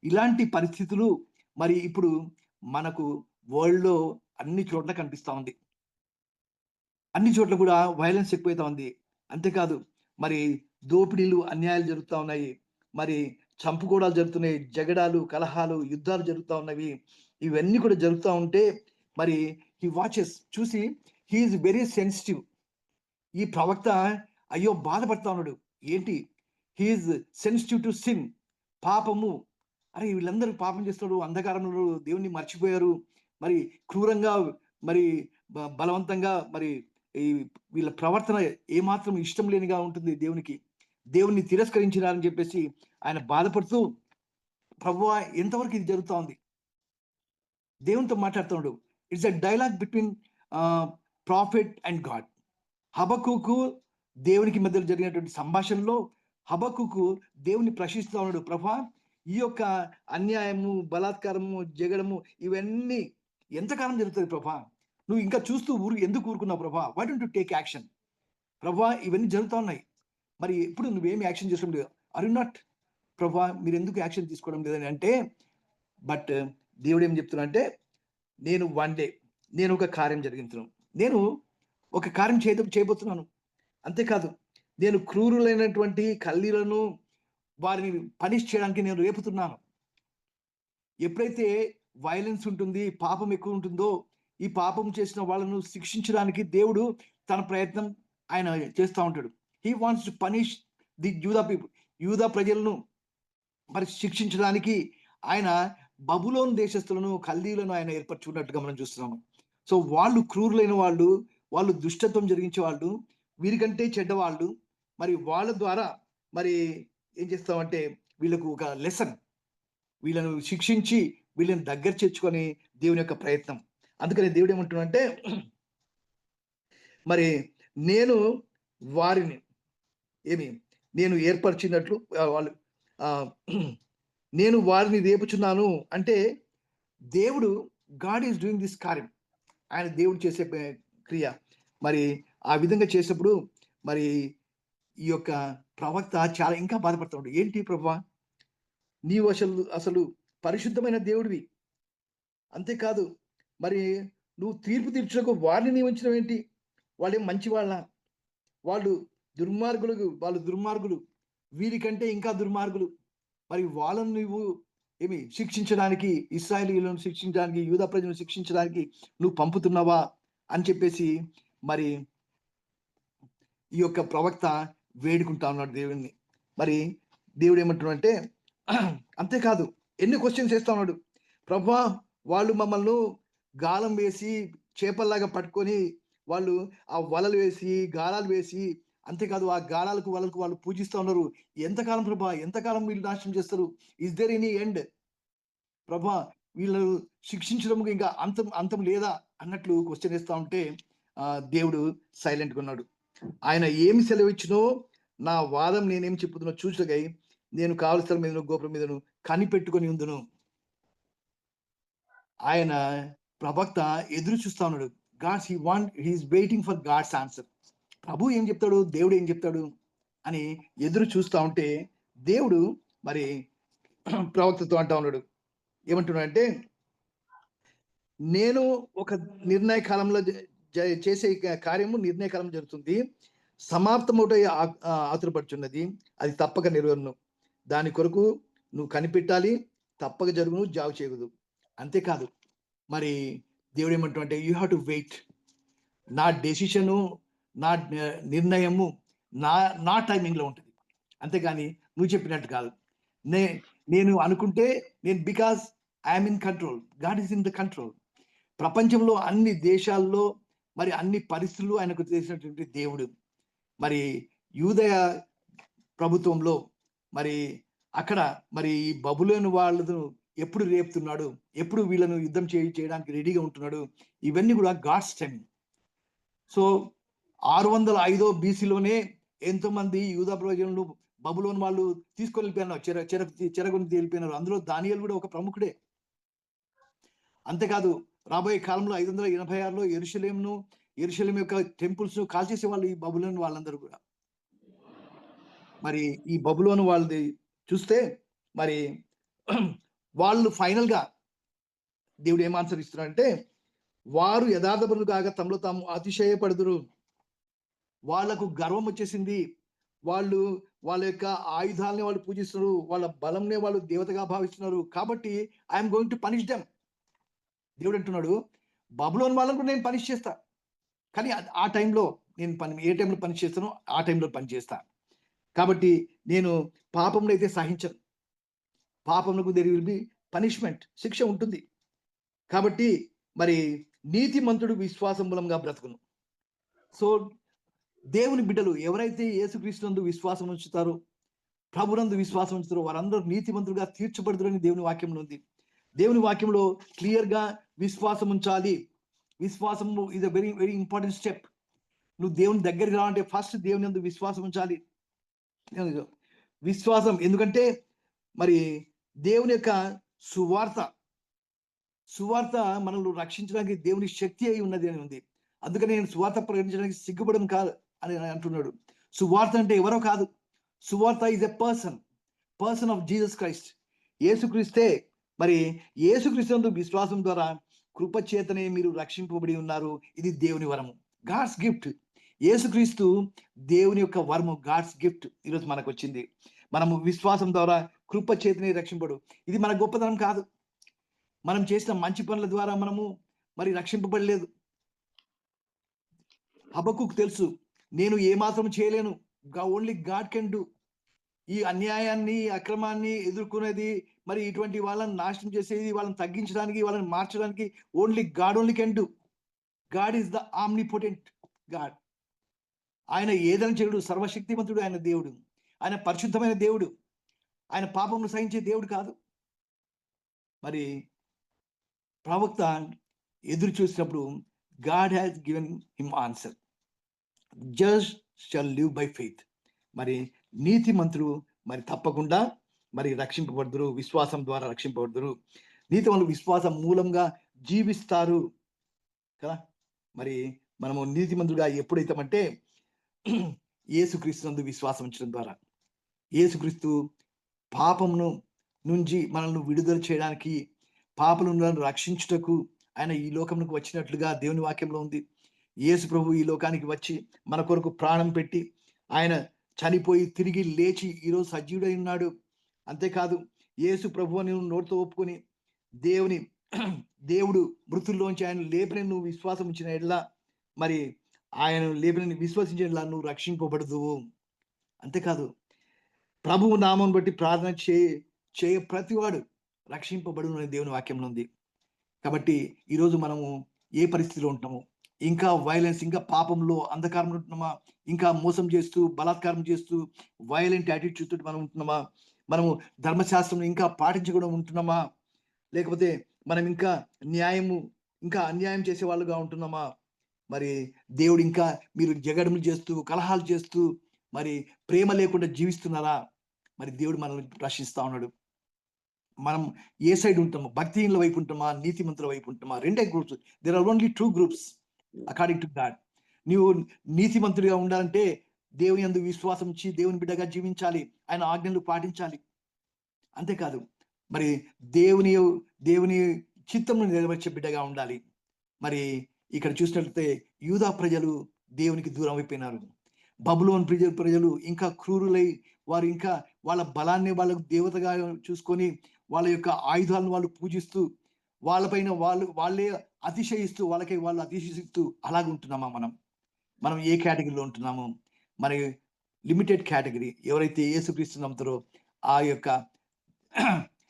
ఇలాంటి పరిస్థితులు మరి ఇప్పుడు మనకు వరల్డ్లో అన్ని చోట్ల కనిపిస్తా ఉంది. అన్ని చోట్ల కూడా వైలెన్స్ ఎక్కువైతా ఉంది. అంతేకాదు మరి దోపిడీలు, అన్యాయాలు జరుగుతూ ఉన్నాయి. మరి చంపుకోవడాలు జరుగుతున్నాయి, జగడాలు, కలహాలు, యుద్ధాలు జరుగుతూ ఉన్నవి. ఇవన్నీ కూడా జరుగుతూ ఉంటే మరి హీ వాచెస్, చూసి హీఈస్ వెరీ సెన్సిటివ్. ఈ ప్రవక్త అయ్యో బాధపడతా ఉన్నాడు. ఏంటి? హీఈస్ సెన్సిటివ్ టు సిన్, పాపము. అరే వీళ్ళందరూ పాపం చేస్తాడు, అంధకారంలో దేవుణ్ణి మర్చిపోయారు, మరి క్రూరంగా మరి బలవంతంగా మరి ఈ వీళ్ళ ప్రవర్తన ఏమాత్రం ఇష్టం లేనిగా ఉంటుంది దేవునికి. దేవుణ్ణి తిరస్కరించినారని చెప్పేసి ఆయన బాధపడుతూ, ప్రభువా ఎంతవరకు ఇది జరుగుతా ఉంది? దేవునితో మాట్లాడుతున్నాడు. It's a dialogue between prophet and God. హబక్కుకు దేవునికి మధ్యలో జరిగినటువంటి సంభాషణలో హబక్కుకు దేవుని ప్రశ్నిస్తూ ఉన్నాడు, ప్రభా ఈ యొక్క అన్యాయము, బలాత్కారము, జగడము ఇవన్నీ ఎంతకాలం జరుగుతుంది ప్రభా? నువ్వు ఇంకా చూస్తూ ఎందుకు ఊరుకున్నావు Prabha? Why don't you take action? Prabha ఇవన్నీ జరుగుతూ ఉన్నాయి, మరి ఇప్పుడు నువ్వేమి యాక్షన్ చేసుకోవడం లేదు. ఆర్ యు నాట్ ప్రభా, మీరు ఎందుకు యాక్షన్ తీసుకోవడం లేదని అంటే, బట్ దేవుడు ఏం చెప్తున్నా అంటే, నేను వన్ డే నేను ఒక కార్యం జరిగించున్నాను, నేను ఒక కార్యం చేయబోతున్నాను. అంతేకాదు, నేను క్రూరులైనటువంటి కల్లీలను వారిని పనిష్ చేయడానికి నేను రేపుతున్నాను. ఎప్పుడైతే వైలెన్స్ ఉంటుంది, పాపం ఎక్కువ ఉంటుందో, ఈ పాపం చేసిన వాళ్ళను శిక్షించడానికి దేవుడు తన ప్రయత్నం ఆయన చేస్తూ ఉంటాడు. He wants to punish the యూదా పీపుల్, యూదా ప్రజలను మరి శిక్షించడానికి ఆయన బబులోను దేశస్తులను, కల్దీలను ఆయన ఏర్పరచుకున్నట్టుగా మనం చూస్తున్నాము. సో వాళ్ళు క్రూరులైన వాళ్ళు, వాళ్ళు దుష్టత్వం జరిగించే వాళ్ళు, వీరికంటే చెడ్డవాళ్ళు. మరి వాళ్ళ ద్వారా మరి ఏం చేస్తామంటే వీళ్ళకు ఒక లెసన్, వీళ్ళను శిక్షించి వీళ్ళని దగ్గర చేర్చుకొని దేవుని యొక్క ప్రయత్నం. అందుకని దేవుడు ఏమంటున్నాడంటే, మరి నేను వారిని నేను ఏర్పరిచినట్లు వాళ్ళు నేను వారిని రేపుచున్నాను అంటే, దేవుడు, గాడ్ ఈస్ డూయింగ్ దిస్ కార్యం, ఆయన దేవుడు చేసే క్రియ. మరి ఆ విధంగా చేసినప్పుడు మరి ఈ యొక్క ప్రవక్త చాలా ఇంకా బాధపడుతున్నాడు. ఏంటి ప్రభువా, నీవు అసలు పరిశుద్ధమైన దేవుడివి, అంతేకాదు మరి నువ్వు తీర్పు తీర్చుటకు వారిని నియమించడం ఏంటి? వాళ్ళేం మంచి వాళ్ళు దుర్మార్గులు, వీరికంటే ఇంకా దుర్మార్గులు. మరి వాళ్ళను నువ్వు శిక్షించడానికి, ఇశ్రాయేలీయులను శిక్షించడానికి, యూదా ప్రజలను శిక్షించడానికి నువ్వు పంపుతున్నావా అని చెప్పేసి మరి ఈ యొక్క ప్రవక్త వేడుకుంటా ఉన్నాడు దేవుణ్ణి. మరి దేవుడు ఏమంటున్నాడంటే, అంతేకాదు ఎన్ని క్వశ్చన్స్ వేస్తా ఉన్నాడు. ప్రభువా, వాళ్ళు మమ్మల్ని గాలం వేసి చేపల్లాగా పట్టుకొని వాళ్ళు ఆ వలలు వేసి గాలాలు వేసి, అంతేకాదు ఆ గాలాలకు వలలకు వాళ్ళు పూజిస్తూ ఉన్నారు. ఎంతకాలం ప్రభా, ఎంతకాలం వీళ్ళు నాశనం చేస్తారు? ఇస్ దేర్ ఎనీ ఎండ్ ప్రభా? వీళ్ళు శిక్షించడం ఇంకా అంతం లేదా అన్నట్లు క్వశ్చన్ వేస్తా ఉంటే దేవుడు సైలెంట్గా ఉన్నాడు. ఆయన ఏమి సెలవిచ్చినో నా వాదం నేనేం చెప్పుతున్నా చూసగై నేను కావలసిన మీదను గోపురం మీదను కనిపెట్టుకొని ఉందును. ఆయన ప్రవక్త ఎదురు చూస్తా ఉన్నాడు. He is waiting for God's answer. ప్రభు ఏం చెప్తాడు, దేవుడు ఏం చెప్తాడు అని ఎదురు చూస్తా ఉంటే, దేవుడు మరి ప్రవక్తతో అంటా ఉన్నాడు. ఏమంటున్నాడంటే, నేను ఒక నిర్ణయ కాలంలో చేసే కార్యము నిర్ణయ కాలం జరుగుతుంది, సమాప్తమౌట ఆతురపడుచున్నది, అది తప్పక నెరవేరును. దాని కొరకు నువ్వు కనిపెట్టాలి, తప్పక జరుగును, జాగు చేయదు. అంతేకాదు మరి దేవుడు ఏమంటున్నాడంటే, యూ హ్యావ్ టు వెయిట్. నా డెసిషను, నా నిర్ణయము నా టైమింగ్లో ఉంటుంది, అంతేగాని నువ్వు చెప్పినట్టు కాదు. నేను అనుకుంటే because I'm in control, God is in the control. ప్రపంచంలో అన్ని దేశాల్లో మరి అన్ని పరిస్థితులు ఆయనకు తెలిసినటువంటి దేవుడు. మరి యూదయ ప్రభుత్వంలో మరి అక్కడ మరి బబులోను వాళ్ళను ఎప్పుడు రేపుతున్నాడు, ఎప్పుడు వీళ్ళను యుద్ధం చేయడానికి రెడీగా ఉంటున్నాడు, ఇవన్నీ కూడా గాడ్స్ టైమింగ్. సో 605 BCలోనే ఎంతో మంది యూదా ప్రజలను బబులోను వాళ్ళు తీసుకొని వెళ్ళిపోయినారు, చెరగొని వెళ్ళిపోయినారు. అందులో దానియేలు కూడా ఒక ప్రముఖుడే. అంతేకాదు రాబోయే కాలంలో 586లో యెరూషలేము యొక్క టెంపుల్స్ కాల్చేసే వాళ్ళు ఈ బబులోను వాళ్ళందరూ కూడా. మరి ఈ బబులోను వాళ్ళది చూస్తే మరి వాళ్ళు ఫైనల్ గా దేవుడు ఏం ఆన్సర్ ఇస్తున్నారంటే, వారు యథార్థపరులు కాగా తమలో తాము అతిశయపడుదురు. వాళ్లకు గర్వం వచ్చేసింది, వాళ్ళ యొక్క ఆయుధాలని వాళ్ళు పూజిస్తున్నారు, వాళ్ళ బలంనే వాళ్ళు దేవతగా భావిస్తున్నారు. కాబట్టి I'm going to punish them. దేవుడు అంటున్నాడు, బబులోను వాళ్ళకు నేను పనిష్ చేస్తా, కానీ ఆ టైంలో నేను ఏ టైంలో పని చేస్తానో ఆ టైంలో పని చేస్తా. కాబట్టి నేను పాపంలో అయితే సహించను. పాపంలో దేర్ విల్ బి పనిష్మెంట్, శిక్ష ఉంటుంది. కాబట్టి మరి నీతిమంతుడు విశ్వాసం మూలంగా బ్రతుకును. సో దేవుని బిడ్డలు ఎవరైతే యేసుక్రీస్తునందు విశ్వాసం ఉంచుతారో, ప్రభునందు విశ్వాసం ఉంచుతారో వారందరూ నీతిమంతులుగా తీర్చబడుదురని దేవుని వాక్యంలో ఉంది. దేవుని వాక్యంలో క్లియర్ గా విశ్వాసం ఉంచాలి. విశ్వాసము ఇది వెరీ వెరీ ఇంపార్టెంట్ స్టెప్. నువ్వు దేవుని దగ్గరికి రావాలంటే ఫస్ట్ దేవుని యందు విశ్వాసం ఉంచాలి. విశ్వాసం ఎందుకంటే మరి దేవుని యొక్క సువార్త మనల్ని రక్షించడానికి దేవుని శక్తి అయి ఉన్నది అని ఉంది. అందుకని నేను సువార్త ప్రకటించడానికి సిగ్గుపడం కాదు అని అంటున్నాడు. సువార్త అంటే ఎవరో కాదు. సువార్త is a person of Jesus Christ. యేసుక్రీస్తే. మరి యేసుక్రీస్తు విశ్వాసం ద్వారా కృప చేతనే మీరు రక్షింపబడి ఉన్నారు. ఇది దేవుని వరము, గాడ్స్ గిఫ్ట్. యేసుక్రీస్తు దేవుని యొక్క వరము, గాడ్స్ గిఫ్ట్ ఈరోజు మనకు వచ్చింది. మనము విశ్వాసం ద్వారా కృప చేతనే రక్షింపడు. ఇది మన గొప్పతనం కాదు. మనం చేసిన మంచి పనుల ద్వారా మనము మరి రక్షింపబడలేదు. హబక్కుకు తెలుసు, నేను ఏమాత్రం చేయలేను. Only God can do. ఈ అన్యాయాన్ని, అక్రమాన్ని ఎదుర్కొనేది, మరి ఇటువంటి వాళ్ళని నాశనం చేసేది, వాళ్ళని తగ్గించడానికి, వాళ్ళని మార్చడానికి only God can do. God is the omnipotent God. ఆయన ఏదైనా చేయడు. సర్వశక్తిమంతుడు ఆయన దేవుడు. ఆయన పరిశుద్ధమైన దేవుడు. ఆయన పాపమును సహించే దేవుడు కాదు. మరి ప్రవక్త ఎదురు చూసినప్పుడు God has given him answer, just shall live by faith. మరి నీతిమంతుడు మరి తప్పకుండా మరి రక్షింపబడుదురు, విశ్వాసం ద్వారా రక్షింపబడుదురు. నీతిమంతులు విశ్వాసం మూలంగా జీవిస్తారు కదా. మరి మనము నీతిమంతుడుగా ఎప్పుడైతామంటే యేసుక్రీస్తు నందు విశ్వాసం ఉంచడం ద్వారా. యేసుక్రీస్తు పాపమును నుంచి మనల్ని విడుదల చేయడానికి, పాపలను రక్షించుటకు ఆయన ఈ లోకంలోకి వచ్చినట్లుగా దేవుని వాక్యంలో ఉంది. యేసు ప్రభు ఈ లోకానికి వచ్చి మన కొరకు ప్రాణం పెట్టి ఆయన చనిపోయి తిరిగి లేచి ఈరోజు సజీవుడై ఉన్నాడు. అంతేకాదు, యేసు ప్రభు అని నోటితో ఒప్పుకొని దేవుడు మృతుల్లోంచి ఆయన లేపిన నువ్వు విశ్వాసం ఉంచిన ఎడ్లా, మరి ఆయన లేపిన విశ్వసించిన ఎడ్లా నువ్వు రక్షింపబడదు. అంతేకాదు, ప్రభువు నామం బట్టి ప్రార్థన చేయ ప్రతివాడు రక్షింపబడు అనే దేవుని వాక్యంలో ఉంది. కాబట్టి ఈరోజు మనము ఏ పరిస్థితిలో ఉంటున్నాము? ఇంకా వైలెన్స్, ఇంకా పాపంలో, అంధకారంలో ఉంటున్నామా? ఇంకా మోసం చేస్తూ, బలాత్కారం చేస్తూ, వైలెంట్ యాటిట్యూడ్ తోటి మనం ఉంటున్నామా? మనము ధర్మశాస్త్రం ఇంకా పాటించకుండా ఉంటున్నామా? లేకపోతే మనం ఇంకా అన్యాయం చేసే వాళ్ళుగా ఉంటున్నామా? మరి దేవుడు ఇంకా మీరు జగడములు చేస్తూ, కలహాలు చేస్తూ, మరి ప్రేమ లేకుండా జీవిస్తున్నారా? మరి దేవుడు మనల్ని ప్రశ్నిస్తా ఉన్నాడు. మనం ఏ సైడ్ ఉంటామో? భక్తిహీనుల వైపు ఉంటామా, నీతిమంతుల వైపు ఉంటామా? రెండే groups. There are only 2 groups according to God. నీవు నీతిమంతుడిగా ఉండాలంటే దేవుని యందు విశ్వాసం ఇచ్చి దేవుని బిడ్డగా జీవించాలి, ఆయన ఆజ్ఞలు పాటించాలి. అంతేకాదు, మరి దేవుని చిత్తమును నెరవేర్చే బిడ్డగా ఉండాలి. మరి ఇక్కడ చూసినట్లయితే యూదా ప్రజలు దేవునికి దూరం అయిపోయినారు. బబులోను ప్రజలు ఇంకా క్రూరులై, వారు ఇంకా వాళ్ళ బలాన్ని వాళ్ళకు దేవతగా చూసుకొని వాళ్ళ యొక్క ఆయుధాలను వాళ్ళు పూజిస్తూ, వాళ్ళపైన వాళ్ళే అతిశయిస్తూ, వాళ్ళు అతిశయిస్తూ అలాగుంటున్నామా? మనం ఏ కేటగిరీలో ఉంటున్నాము? మరి లిమిటెడ్ కేటగిరీ. ఎవరైతే యేసుక్రీస్తు నమ్ముతారో ఆ యొక్క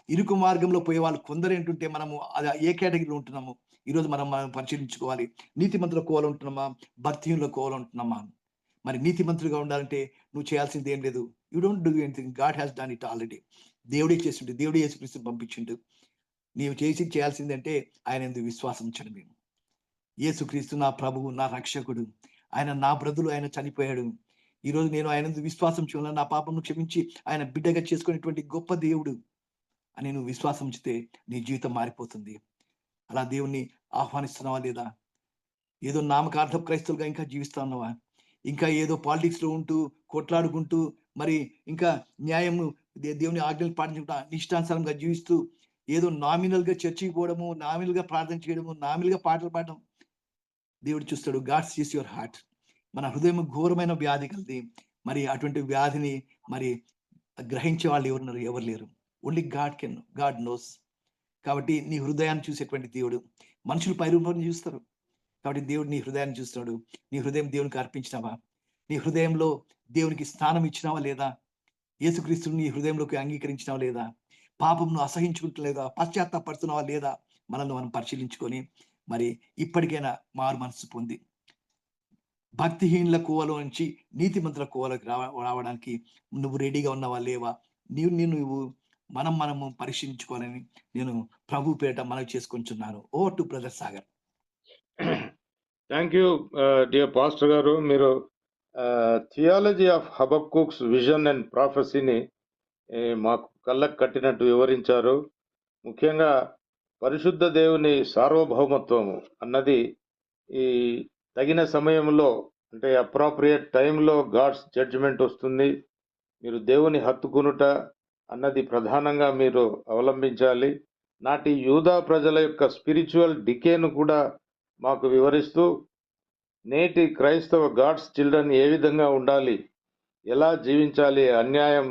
ఇరుకు మార్గంలో పోయే వాళ్ళు కొందరు ఏంటంటే మనము అది ఏ కేటగిరీలో ఉంటున్నాము? ఈరోజు మనం పరిశీలించుకోవాలి. నీతిమంతుల కోవలో ఉంటున్నామా, భక్తిహీనుల కోవలో ఉంటున్నామా? మరి నీతిమంతులుగా ఉండాలంటే నువ్వు చేయాల్సింది ఏం లేదు. You don't do anything, God has done it already. దేవుడే చేసిండు, దేవుడే యేసుక్రీస్తు పంపించిండు. నీవు చేయాల్సిందంటే ఆయన ఎందుకు విశ్వాసం ఉంచడం. మేము యేసుక్రీస్తు నా ప్రభువు, నా రక్షకుడు, ఆయన నా బ్రతులు, ఆయన చనిపోయాడు. ఈరోజు నేను ఆయన విశ్వాసం చూడాలి, నా పాపను క్షమించి ఆయన బిడ్డగా చేసుకునేటువంటి గొప్ప దేవుడు అని నువ్వు విశ్వాసం ఉంచితే నీ జీవితం మారిపోతుంది. అలా దేవుణ్ణి ఆహ్వానిస్తున్నావా లేదా? ఏదో నామకార్థ క్రైస్తవులుగా ఇంకా జీవిస్తా ఉన్నావా? ఇంకా ఏదో పాలిటిక్స్ లో ఉంటూ, కొట్లాడుకుంటూ, మరి ఇంకా న్యాయము, దేవుని ఆజ్ఞలు పాటించుకుంటా ఇష్టానుసారంగా జీవిస్తూ, ఏదో నామినల్ గా చర్చికి పోవడము, నామినల్ గా ప్రార్థన చేయడము, నామినల్ గా పాటలు పాడడం దేవుడు చూస్తాడు. God sees your heart. మన హృదయం ఘోరమైన వ్యాధి కలిది. మరి అటువంటి వ్యాధిని మరి గ్రహించే వాళ్ళు ఎవరున్నారు? ఎవరు లేరు. Only God knows. కాబట్టి నీ హృదయాన్ని చూసేటువంటి దేవుడు. మనుషులు పైరూపాన్ని చూస్తారు, కాబట్టి దేవుడు నీ హృదయాన్ని చూస్తున్నాడు. నీ హృదయం దేవునికి అర్పించినావా? నీ హృదయంలో దేవునికి స్థానం ఇచ్చినావా లేదా? యేసుక్రీస్తుని నీ హృదయంలోకి అంగీకరించినావా లేదా? పాపంను అసహించుకుంటలేదా? పశ్చాత్తాపడుతున్నావా లేదా? మనల్ని మనం పరిశీలించుకొని మరి ఇప్పటికైనా మారు మనసు పొంది భక్తిహీనుల కోవలో నుంచి నీతిమంతుల కోవలోకి రావడానికి నువ్వు రెడీగా ఉన్నావా లేవా, నువ్వు మనము పరీక్షించుకోవాలని నేను ప్రభు పేరిట మనవి చేసుకుంటున్నాను. Over to brother Sagar.
Thank you dear pastor గారు. మీరు థియాలజీ ఆఫ్ హబక్కూక్స్ విజన్ అండ్ ప్రాఫెసీని మాకు కళ్ళకు కట్టినట్టు వివరించారు. ముఖ్యంగా పరిశుద్ధ దేవుని సార్వభౌమత్వము అన్నది ఈ తగిన సమయంలో, అంటే అప్రాప్రియేట్ టైంలో గాడ్స్ జడ్జిమెంట్ వస్తుంది. మీరు దేవుని హత్తుకునుట అన్నది ప్రధానంగా మీరు అవలంబించాలి. నాటి యూదా ప్రజల యొక్క స్పిరిచువల్ డికేను కూడా మాకు వివరిస్తూ నేటి క్రైస్తవ గాడ్స్ చిల్డ్రన్ ఏ విధంగా ఉండాలి, ఎలా జీవించాలి, అన్యాయం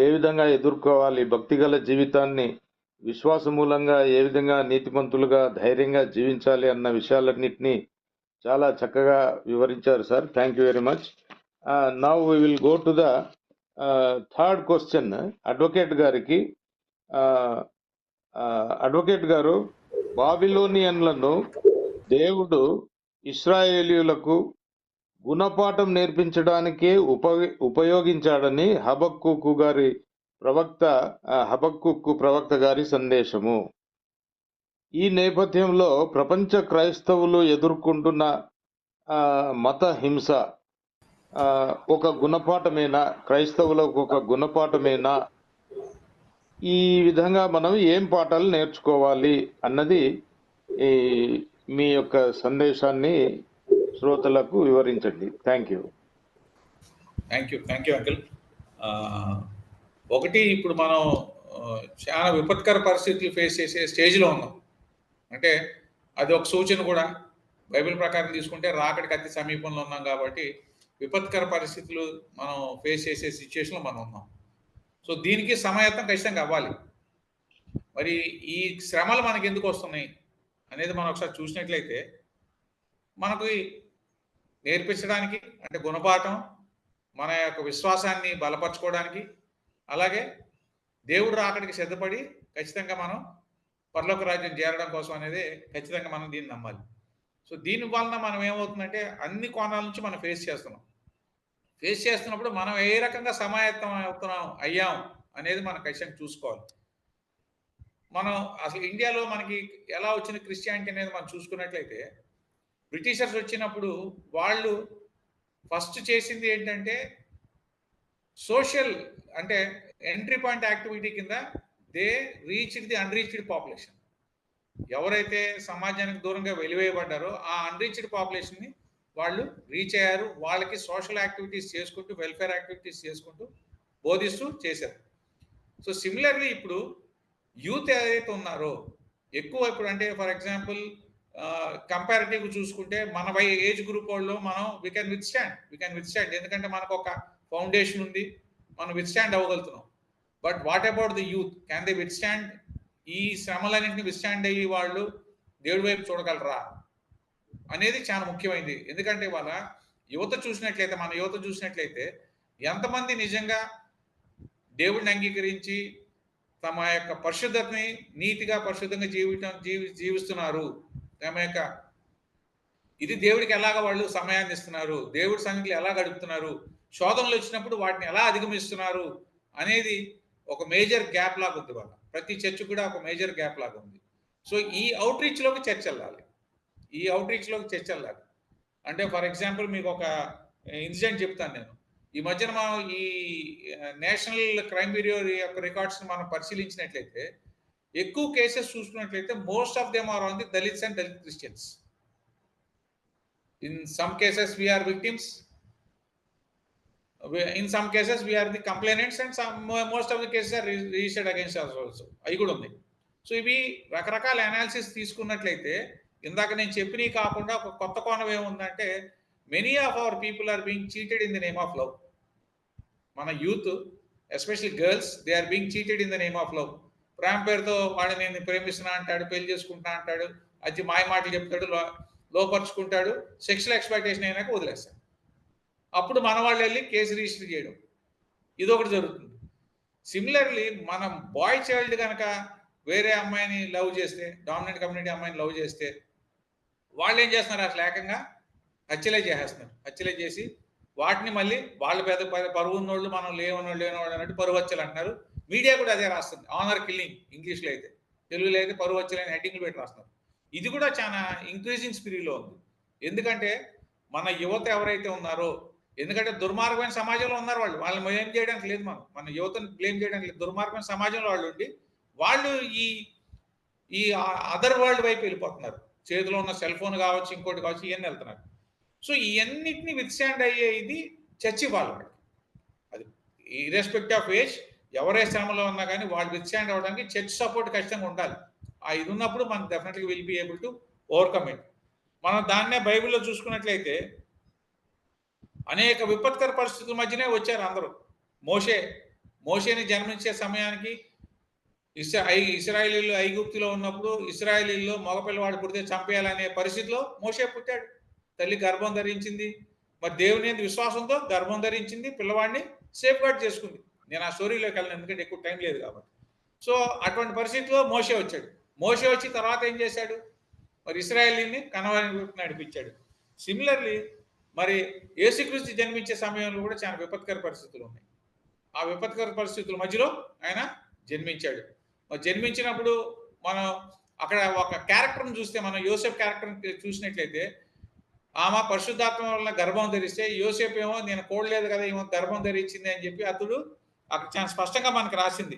ఏ విధంగా ఎదుర్కోవాలి, భక్తిగల జీవితాన్ని విశ్వాస మూలంగా ఏ విధంగా నీతిమంతులుగా ధైర్యంగా జీవించాలి అన్న విషయాలన్నింటినీ చాలా చక్కగా వివరించారు sir. Thank you very much. Now we will go to the third question advocate గారికి. అడ్వకేట్ గారు, బాబిలోనియన్లను దేవుడు ఇశ్రాయేలీయులకు గుణపాఠం నేర్పించడానికే ఉపయోగించాడని హబక్కూకు ప్రవక్త గారి సందేశము. ఈ నేపథ్యంలో ప్రపంచ క్రైస్తవులు ఎదుర్కొంటున్న మత హింస ఒక గుణపాఠమేనా, క్రైస్తవులకు ఒక గుణపాఠమేనా, ఈ విధంగా మనం ఏం పాఠాలు నేర్చుకోవాలి అన్నది మీ యొక్క సందేశాన్ని శ్రోతలకు వివరించండి. Thank you
uncle. ఒకటి, ఇప్పుడు మనం చాలా విపత్కర పరిస్థితులు ఫేస్ చేసే స్టేజ్లో ఉన్నాం. అంటే అది ఒక సూచన కూడా. బైబిల్ ప్రకారం తీసుకుంటే రాకడికి అతి సమీపంలో ఉన్నాం కాబట్టి విపత్కర పరిస్థితులు మనం ఫేస్ చేసే సిచ్యువేషన్లో మనం ఉన్నాం. సో దీనికి సమాయత్తం ఖచ్చితంగా అవ్వాలి. మరి ఈ శ్రమలు మనకి ఎందుకు వస్తున్నాయి అనేది మనం ఒకసారి చూసినట్లయితే, మనకు నేర్పించడానికి, అంటే గుణపాఠం, మన యొక్క విశ్వాసాన్ని బలపరచుకోవడానికి, అలాగే దేవుడు రాకడికి సిద్ధపడి ఖచ్చితంగా మనం పరలోక రాజ్యం చేరడం కోసం అనేది ఖచ్చితంగా మనం దీన్ని నమ్మాలి. సో దీని వలన మనం ఏమవుతుందంటే అన్ని కోణాల నుంచి మనం ఫేస్ చేస్తున్నప్పుడు మనం ఏ రకంగా సమాయత్తం అయ్యాం అనేది మనం ఖచ్చితంగా చూసుకోవాలి. మనం అసలు ఇండియాలో మనకి ఎలా వచ్చిన క్రిస్టియానిటీ అనేది మనం చూసుకున్నట్లయితే, బ్రిటిషర్స్ వచ్చినప్పుడు వాళ్ళు ఫస్ట్ చేసింది ఏంటంటే సోషల్, అంటే ఎంట్రీ పాయింట్ యాక్టివిటీ కింద they reached the unreached population. ఎవరైతే సమాజానికి దూరంగా వెలివేయబడ్డారో ఆ అన్రీచ్డ్ పాపులేషన్ని వాళ్ళు రీచ్ అయ్యారు. వాళ్ళకి సోషల్ యాక్టివిటీస్ చేసుకుంటూ, వెల్ఫేర్ యాక్టివిటీస్ చేసుకుంటూ, బోధిస్తూ చేశారు. సో సిమిలర్లీ ఇప్పుడు యూత్ ఏదైతే ఉన్నారో ఎక్కువ, ఇప్పుడు అంటే ఫర్ ఎగ్జాంపుల్ కంపారిటివ్ చూసుకుంటే మన ఏజ్ గ్రూప్ వాళ్ళు మనం వీ కెన్ విత్ స్టాండ్, ఎందుకంటే మనకు ఒక ఫౌండేషన్ ఉంది, మనం విత్ స్టాండ్ అవ్వగలుగుతున్నాం. But what about the youth? Can they withstand? ఈ శ్రమలన్నింటినీ విత్ స్టాండ్ అయ్యి వాళ్ళు దేవుడి వైపు చూడగలరా అనేది చాలా ముఖ్యమైనది. ఎందుకంటే వాళ్ళ మన యువత చూసినట్లయితే ఎంతమంది నిజంగా దేవుడిని అంగీకరించి తమ యొక్క పరిశుద్ధతని నీతిగా పరిశుద్ధంగా జీవిస్తున్నారు, తమ యొక్క ఇది దేవుడికి ఎలాగ వాళ్ళు సమయాన్ని ఇస్తున్నారు, దేవుడి సన్నిధిలో ఎలా గడుపుతున్నారు, శోధనలు వచ్చినప్పుడు వాటిని ఎలా అధిగమిస్తున్నారు అనేది ఒక మేజర్ గ్యాప్ లాగా ఉంది. వాళ్ళ ప్రతి చర్చ్ కూడా ఒక మేజర్ గ్యాప్ లాగా ఉంది. సో ఈ అవుట్రీచ్లోకి చర్చ వెళ్ళాలి. అంటే ఫర్ ఎగ్జాంపుల్ మీకు ఒక ఇన్సిడెంట్ చెప్తాను నేను. ఈ మధ్యన మనం ఈ నేషనల్ క్రైమ్ బ్యూరో యొక్క రికార్డ్స్ని మనం పరిశీలించినట్లయితే ఎక్కువ కేసెస్ చూసుకున్నట్లయితే most of them are on the Dalits and Dalit Christians. In some cases we are victims, in some cases we are the complainants, and most of the cases are registered against us also. అవి కూడా ఉంది. సో ఇవి రకరకాల అనాలిసిస్ తీసుకున్నట్లయితే ఇందాక నేను చెప్పినవి కాకుండా ఒక కొత్త కోణం ఏముందంటే, many of our people are being cheated in the name of love. మన youth especially girls, they are being cheated in the name of love. ప్రేమ పేరుతో వాడు నేను ప్రేమిస్తున్నా అంటాడు, పెళ్లి చేసుకుంటా అంటాడు, అది మాయ మాటలు చెప్తాడు, లోపరుచుకుంటాడు, సెక్షువల్ ఎక్స్‌ప్లాయిటేషన్ అయినాక వదిలేస్తాడు. అప్పుడు మన వాళ్ళు వెళ్ళి కేసు రిజిస్టర్ చేయడం, ఇదొకటి జరుగుతుంది. సిమిలర్లీ మనం బాయ్ చైల్డ్ కనుక వేరే అమ్మాయిని లవ్ చేస్తే, డామినెంట్ కమ్యూనిటీ అమ్మాయిని లవ్ చేస్తే వాళ్ళు ఏం చేస్తున్నారు, అసలు ఏకంగా హత్యలే చేసేస్తున్నారు. హత్యలే చేసి వాటిని మళ్ళీ వాళ్ళ పెద్ద పరువు ఉన్నోళ్ళు, మనం లేనోళ్ళు అన్నట్టు పరువు హత్యలు అంటున్నారు. మీడియా కూడా అదే రాస్తుంది, ఆనర్ కిల్లింగ్ ఇంగ్లీష్లో అయితే, తెలుగులో అయితే పరువు హత్యలు అని హెడ్డింగ్లు పెట్టి రాస్తున్నారు. ఇది కూడా చాలా ఇంక్రీజింగ్ స్పిరిట్లో ఉంది. ఎందుకంటే మన యువత ఎవరైతే ఉన్నారో, ఎందుకంటే దుర్మార్గమైన సమాజంలో ఉన్నారు వాళ్ళు, వాళ్ళని బ్లేమ్ చేయడానికి లేదు, మన యువతను బ్లేమ్ చేయడానికి లేదు. దుర్మార్గమైన సమాజంలో వాళ్ళు ఉండి వాళ్ళు ఈ ఈ అదర్ వరల్డ్ వైపు వెళ్ళిపోతున్నారు. చేతిలో ఉన్న సెల్ ఫోన్ కావచ్చు, ఇంకోటి కావచ్చు, ఇవన్నీ వెళ్తున్నారు. సో ఇవన్నిటిని విత్స్టాండ్ అయ్యే ఇది చర్చ్ ఇవ్వాలి వాళ్ళకి. అది ఇర్రెస్పెక్ట్ ఆఫ్ ఏజ్, ఎవరే శ్రమలో ఉన్నా కానీ వాళ్ళు విత్స్టాండ్ అవ్వడానికి చర్చ్ సపోర్ట్ ఖచ్చితంగా ఉండాలి. ఆ ఇది ఉన్నప్పుడు మనం డెఫినెట్గా will be able to overcome it. మనం దాన్నే బైబిల్లో చూసుకున్నట్లయితే అనేక విపత్కర పరిస్థితుల మధ్యనే వచ్చారు అందరూ. మోషేని జన్మించే సమయానికి ఇశ్రాయేలీలు ఐగుప్తులో ఉన్నప్పుడు ఇశ్రాయేలీల్లో మగపిల్లవాడు పుడితే చంపేయాలనే పరిస్థితిలో మోషే పుట్టాడు. తల్లి గర్భం ధరించింది, మరి దేవుని యందు విశ్వాసంతో గర్భం ధరించింది, పిల్లవాడిని సేఫ్ గార్డ్ చేసుకుంది. నేను ఆ స్టోరీలోకి వెళ్ళను ఎందుకంటే ఎక్కువ టైం లేదు కాబట్టి. సో అటువంటి పరిస్థితిలో మోషే వచ్చాడు. మోషే వచ్చి తర్వాత ఏం చేశాడు, మరి ఇశ్రాయేలీని కనవాని నడిపించాడు. సిమిలర్లీ మరి యేసుక్రీస్తు జన్మించే సమయంలో కూడా చాలా విపత్కర పరిస్థితులు ఉన్నాయి. ఆ విపత్కర పరిస్థితుల మధ్యలో ఆయన జన్మించాడు. మరి జన్మించినప్పుడు మనం అక్కడ ఒక క్యారెక్టర్ని చూస్తే, మనం యోసేపు క్యారెక్టర్ని చూసినట్లయితే, ఆమె పరిశుద్ధాత్మ వల్ల గర్భం ధరిస్తే, యోసేపు ఏమో నేను కోడలేదు కదా ఈమె గర్భం ధరించింది అని చెప్పి అతడు అక్కడ చాలా స్పష్టంగా మనకు రాసింది.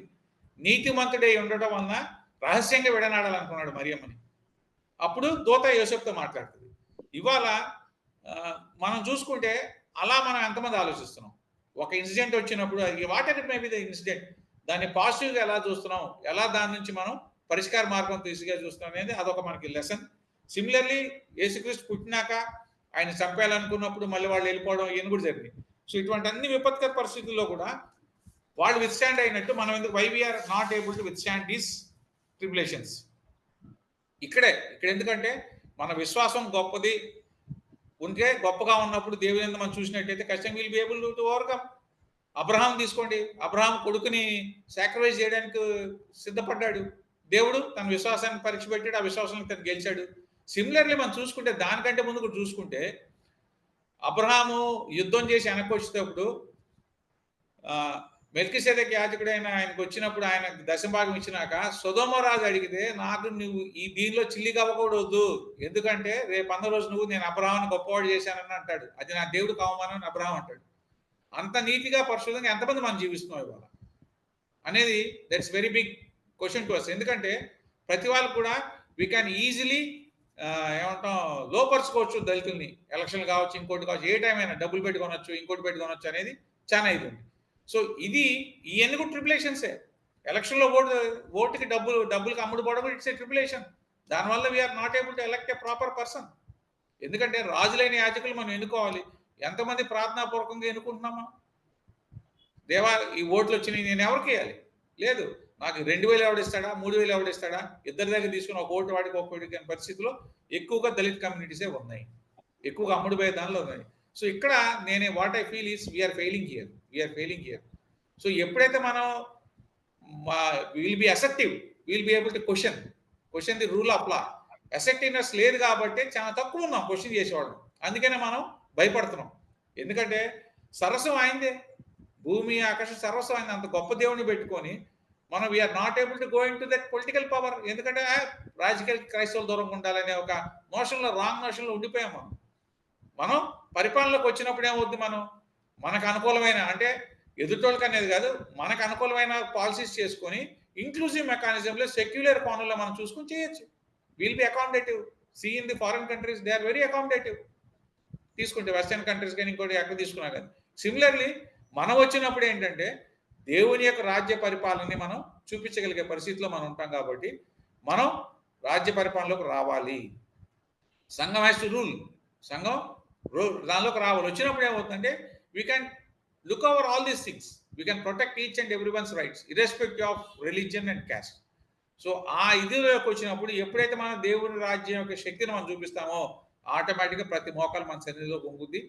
నీతిమంతుడై ఉండటం వలన రహస్యంగా విడనాడాలనుకున్నాడు మరియమ్మని. అప్పుడు దూత యోసేపుతో మాట్లాడుతుంది. ఇవాళ మనం చూసుకుంటే అలా మనం ఎంతమంది ఆలోచిస్తున్నాం. ఒక ఇన్సిడెంట్ వచ్చినప్పుడు what ever may be the incident, దాన్ని పాజిటివ్గా ఎలా చూస్తున్నాం, ఎలా దాని నుంచి మనం పరిష్కార మార్గం తీసుగా చూస్తున్నాం అనేది అదొక మనకి లెసన్. సిమిలర్లీ యేసుక్రీస్తు పుట్టినాక ఆయన చంపేయాలనుకున్నప్పుడు మళ్ళీ వాళ్ళు వెళ్ళిపోవడం ఇవన్నీ కూడా జరిగింది. సో ఇటువంటి అన్ని విపత్కర పరిస్థితుల్లో కూడా వాళ్ళు విత్స్టాండ్ అయినట్టు మనం ఎందుకు, why we are not able to withstand these tribulations? ఇక్కడ ఎందుకంటే మన విశ్వాసం గొప్పది ఉంటే, గొప్పగా ఉన్నప్పుడు దేవుని యందు మనం చూసినట్టయితే ఖచ్చితంగా will be able to overcome. Abraham తీసుకోండి, అబ్రహాం కొడుకుని సాక్రిఫైస్ చేయడానికి సిద్ధపడ్డాడు. దేవుడు తన విశ్వాసాన్ని పరీక్ష పెట్టాడు, ఆ విశ్వాసాన్ని తను గెలిచాడు. సిమిలర్లీ మనం చూసుకుంటే దానికంటే ముందు కూడా చూసుకుంటే, అబ్రహాము యుద్ధం చేసి వెనక్కి వచ్చేటప్పుడు మెల్కీసెదెకు యాజకుడైన ఆయనకు వచ్చినప్పుడు ఆయన దశభాగం ఇచ్చినాక సొదొమ రాజు అడిగితే, నాకు నువ్వు ఈ దీనిలో చిల్లి కవ్వకూడదు, ఎందుకంటే రేపు అన్న రోజు నువ్వు నేను అబ్రహాంని గొప్పవాడు చేశానని అంటాడు, అది నా దేవుడికి అవమానం అని అబ్రహాం అంటాడు. అంత నీతిగా పరిశుద్ధంగా ఎంతమంది మనం జీవిస్తున్నాం ఇవాళ అనేది that's very big question to us. ఎందుకంటే ప్రతి వాళ్ళు కూడా వీ క్యాన్ ఈజీలీ ఏమంటాం లోపరుచుకోవచ్చు దళితుల్ని, ఎలక్షన్లు కావచ్చు, ఇంకోటి కావచ్చు, ఏ టైం అయినా డబ్బులు పెట్టుకోనొచ్చు, ఇంకోటి పెట్టుకోనొచ్చు అనేది చాలా ఇది ఉంది. సో ఇవన్నీ కూడా ట్రిబులేషన్సే. ఎలక్షన్లో ఓటుకి డబ్బులకి అమ్ముడు పోవడం ఇట్స్ ఏ ట్రిబులేషన్. దానివల్ల we are not able to elect a proper person. ఎందుకంటే రాజులైన యాజకులు మనం ఎన్నుకోవాలి. ఎంతమంది ప్రార్థనాపూర్వకంగా ఎన్నుకుంటున్నామా? దేవా ఈ ఓట్లు వచ్చినాయి, నేను ఎవరికి వేయాలి? లేదు, నాకు 2000 ఎవడిస్తాడా, 3000 ఎవడిస్తాడా, ఇద్దరి దగ్గర తీసుకుని ఒక ఓటు వాడికి ఒక్కోటికి అనే పరిస్థితిలో ఎక్కువగా దళిత కమ్యూనిటీసే ఉన్నాయి, ఎక్కువగా అమ్ముడుపోయే దానిలో ఉన్నాయి. సో ఇక్కడ నేనే what I feel is we're failing here. So ఎప్పుడైతే మనం will be acceptive, will be able to question the rule of law. అసెప్టివ్నెస్ లేదు కాబట్టి చాలా తక్కువ ఉన్నాం క్వశ్చన్ చేసేవాళ్ళం. అందుకనే మనం భయపడుతున్నాం. ఎందుకంటే సర్వస్వం అయిందే, భూమి ఆకాశం సర్వస్వం అయింది. అంత గొప్ప దేవుడిని పెట్టుకొని మనం we are not able to go into that political power. ఎందుకంటే రాజకీయ క్రైస్తవులు దూరంగా ఉండాలనే ఒక నోషన్లో, రాంగ్ నోషన్లో ఉండిపోయాం. మనం పరిపాలనలోకి వచ్చినప్పుడు ఏమవుద్ది, మనకు అనుకూలమైన, అంటే ఎదుటోళ్ళకి అనేది కాదు, మనకు అనుకూలమైన పాలసీస్ చేసుకొని ఇంక్లూజివ్ మెకానిజంలో సెక్యులర్ కోణంలో మనం చూసుకొని చేయొచ్చు. Will be accommodative. See in the foreign countries they are very accommodative. తీసుకుంటే వెస్టర్న్ కంట్రీస్ కానీ ఇంకోటి ఎక్కడ తీసుకున్నా కానీ. సిమిలర్లీ మనం వచ్చినప్పుడు ఏంటంటే దేవుని యొక్క రాజ్య పరిపాలనని మనం చూపించగలిగే పరిస్థితిలో మనం ఉంటాం. కాబట్టి మనం రాజ్య పరిపాలనలోకి రావాలి. సంఘం హ్యాస్ టు రూల్. సంఘం దానిలోకి రావాలి. వచ్చినప్పుడు ఏమవుతుందంటే we can look over all these things. We can protect each and every once rights irrespective of religion and caste. So ఆ ఇదిలోకి వచ్చినప్పుడు ఎప్పుడైతే మనం దేవుని రాజ్యం యొక్క శక్తిని మనం చూపిస్తామో ఆటోమేటిక్గా ప్రతి మోకాలు మన శరీరంలో పొంగుద్ది.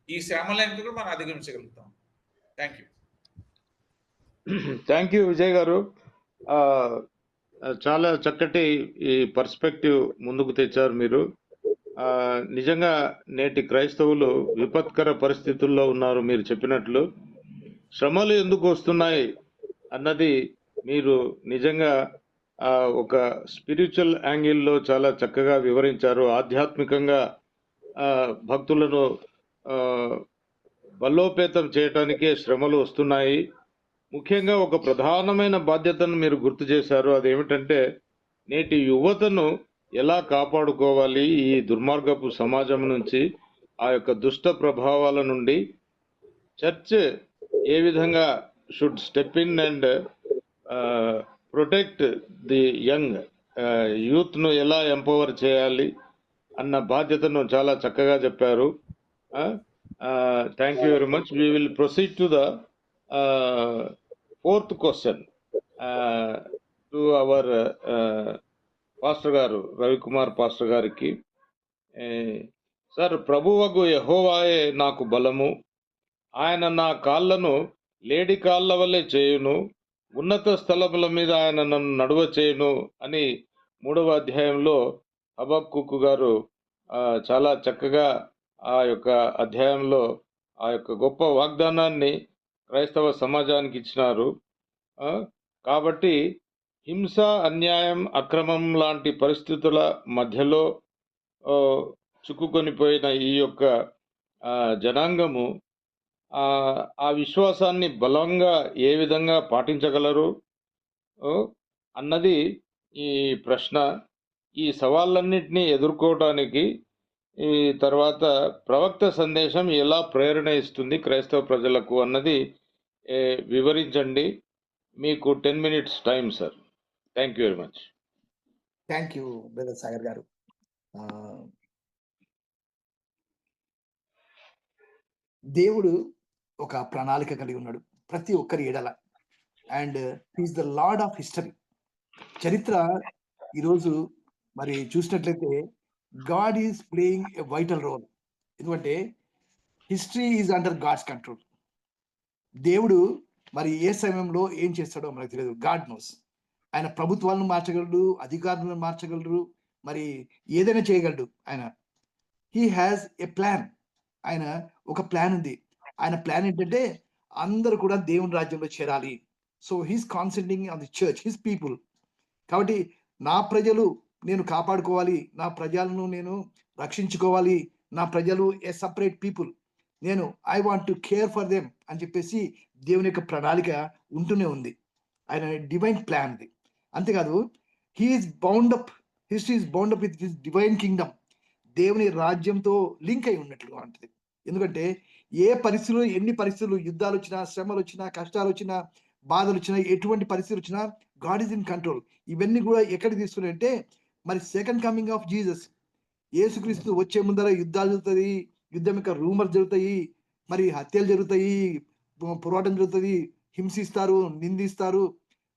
ఈ శ్రమలన్నీ కూడా మనం అధిగమించగలుగుతాం. థ్యాంక్ యూ
విజయ్ గారు. చాలా చక్కటి ఈ పర్స్పెక్టివ్ ముందుకు తెచ్చారు మీరు. నిజంగా నేటి క్రైస్తవులు విపత్కర పరిస్థితుల్లో ఉన్నారు మీరు చెప్పినట్లు. శ్రమలు ఎందుకు వస్తున్నాయి అన్నది మీరు నిజంగా ఒక స్పిరిచువల్ యాంగిల్లో చాలా చక్కగా వివరించారు. ఆధ్యాత్మికంగా భక్తులను బలోపేతం చేయటానికే శ్రమలు వస్తున్నాయి. ముఖ్యంగా ఒక ప్రధానమైన బాధ్యతను మీరు గుర్తు చేశారు. అదేమిటంటే నేటి యువతను ఎలా కాపాడుకోవాలి ఈ దుర్మార్గపు సమాజం నుంచి, ఆ యొక్క దుష్ట ప్రభావాల నుండి. చర్చ్ ఏ విధంగా should step in and protect the young యూత్ను ఎలా ఎంపవర్ చేయాలి అన్న బాధ్యతను చాలా చక్కగా చెప్పారు. Thank you very much. We will proceed to the fourth question to our pastor garu, Ravikumar pastor గారికి. సార్, ప్రభువగు యెహోవాయే నాకు బలము, ఆయన నా కాళ్ళను లేడి కాళ్ళ వల్లే చేయును, ఉన్నత స్థలముల మీద ఆయన నన్ను నడువ చేయును అని 3వ అధ్యాయంలో హబక్కూకు గారు చాలా చక్కగా ఆ యొక్క అధ్యాయంలో ఆ యొక్క గొప్ప వాగ్దానాన్ని క్రైస్తవ సమాజానికి ఇచ్చినారు. కాబట్టి హింస, అన్యాయం, అక్రమం లాంటి పరిస్థితుల మధ్యలో చిక్కుకొనిపోయిన ఈ యొక్క జనాంగము ఆ విశ్వాసాన్ని బలంగా ఏ విధంగా పాటించగలరు అన్నది ఈ ప్రశ్న. ఈ సవాళ్ళన్నింటినీ ఎదుర్కోవడానికి ఈ తర్వాత ప్రవక్త సందేశం ఎలా ప్రేరణ ఇస్తుంది క్రైస్తవ ప్రజలకు అన్నది వివరించండి. మీకు 10 minutes time sir. Thank you very much.
Thank you brother Sagar garu. దేవుడు ఒక ప్రణాళిక కలిగి ఉన్నాడు ప్రతి ఒక్కరి ఎడల, and he is the lord of history. చరిత్ర ఈరోజు మరి చూసినట్లయితే God is playing a vital role. ఎందుకంటే history is under God's control. దేవుడు మరి ఏ సమయంలో ఏం చేస్తాడో మనకు తెలియదు. God knows. ఆయన ప్రభుత్వాలను మార్చగలడు, అధికారులను మార్చగలరు, మరి ఏదైనా చేయగలడు ఆయన. He has a plan. ఆయన ఒక ప్లాన్ ఉంది. ఆయన ప్లాన్ ఏంటంటే అందరూ కూడా దేవుని రాజ్యంలో చేరాలి. So he's concentrating on the church, his people. కాబట్టి నా ప్రజలు నేను కాపాడుకోవాలి, నా ప్రజలను నేను రక్షించుకోవాలి, నా ప్రజలు ఏ సపరేట్ పీపుల్, నేను I want to care for them అని చెప్పేసి దేవుని యొక్క ప్రణాళిక ఉంటూనే ఉంది. ఆయన డివైన్ ప్లాన్ ఇది. అంతేకాదు he is bound up, history is bound up with his divine kingdom. దేవుని రాజ్యంతో లింక్ అయి ఉన్నట్లుగా ఉంటుంది. ఎందుకంటే ఏ పరిస్థితులు, ఎన్ని పరిస్థితులు, యుద్ధాలు వచ్చినా, శ్రమలు వచ్చినా, కష్టాలు వచ్చినా, బాధలు వచ్చినా, ఎటువంటి పరిస్థితులు వచ్చినా గాడ్ ఈజ్ ఇన్ కంట్రోల్. ఇవన్నీ కూడా ఎక్కడికి తీసుకున్నాయంటే మరి సెకండ్ కమింగ్ ఆఫ్ జీసస్, యేసుక్రీస్తు వచ్చే ముందర యుద్ధాలు జరుగుతాయి, యుద్ధం యొక్క రూమర్స్ జరుగుతాయి, మరి హత్యలు జరుగుతాయి, పోరాటం జరుగుతుంది, హింసిస్తారు, నిందిస్తారు,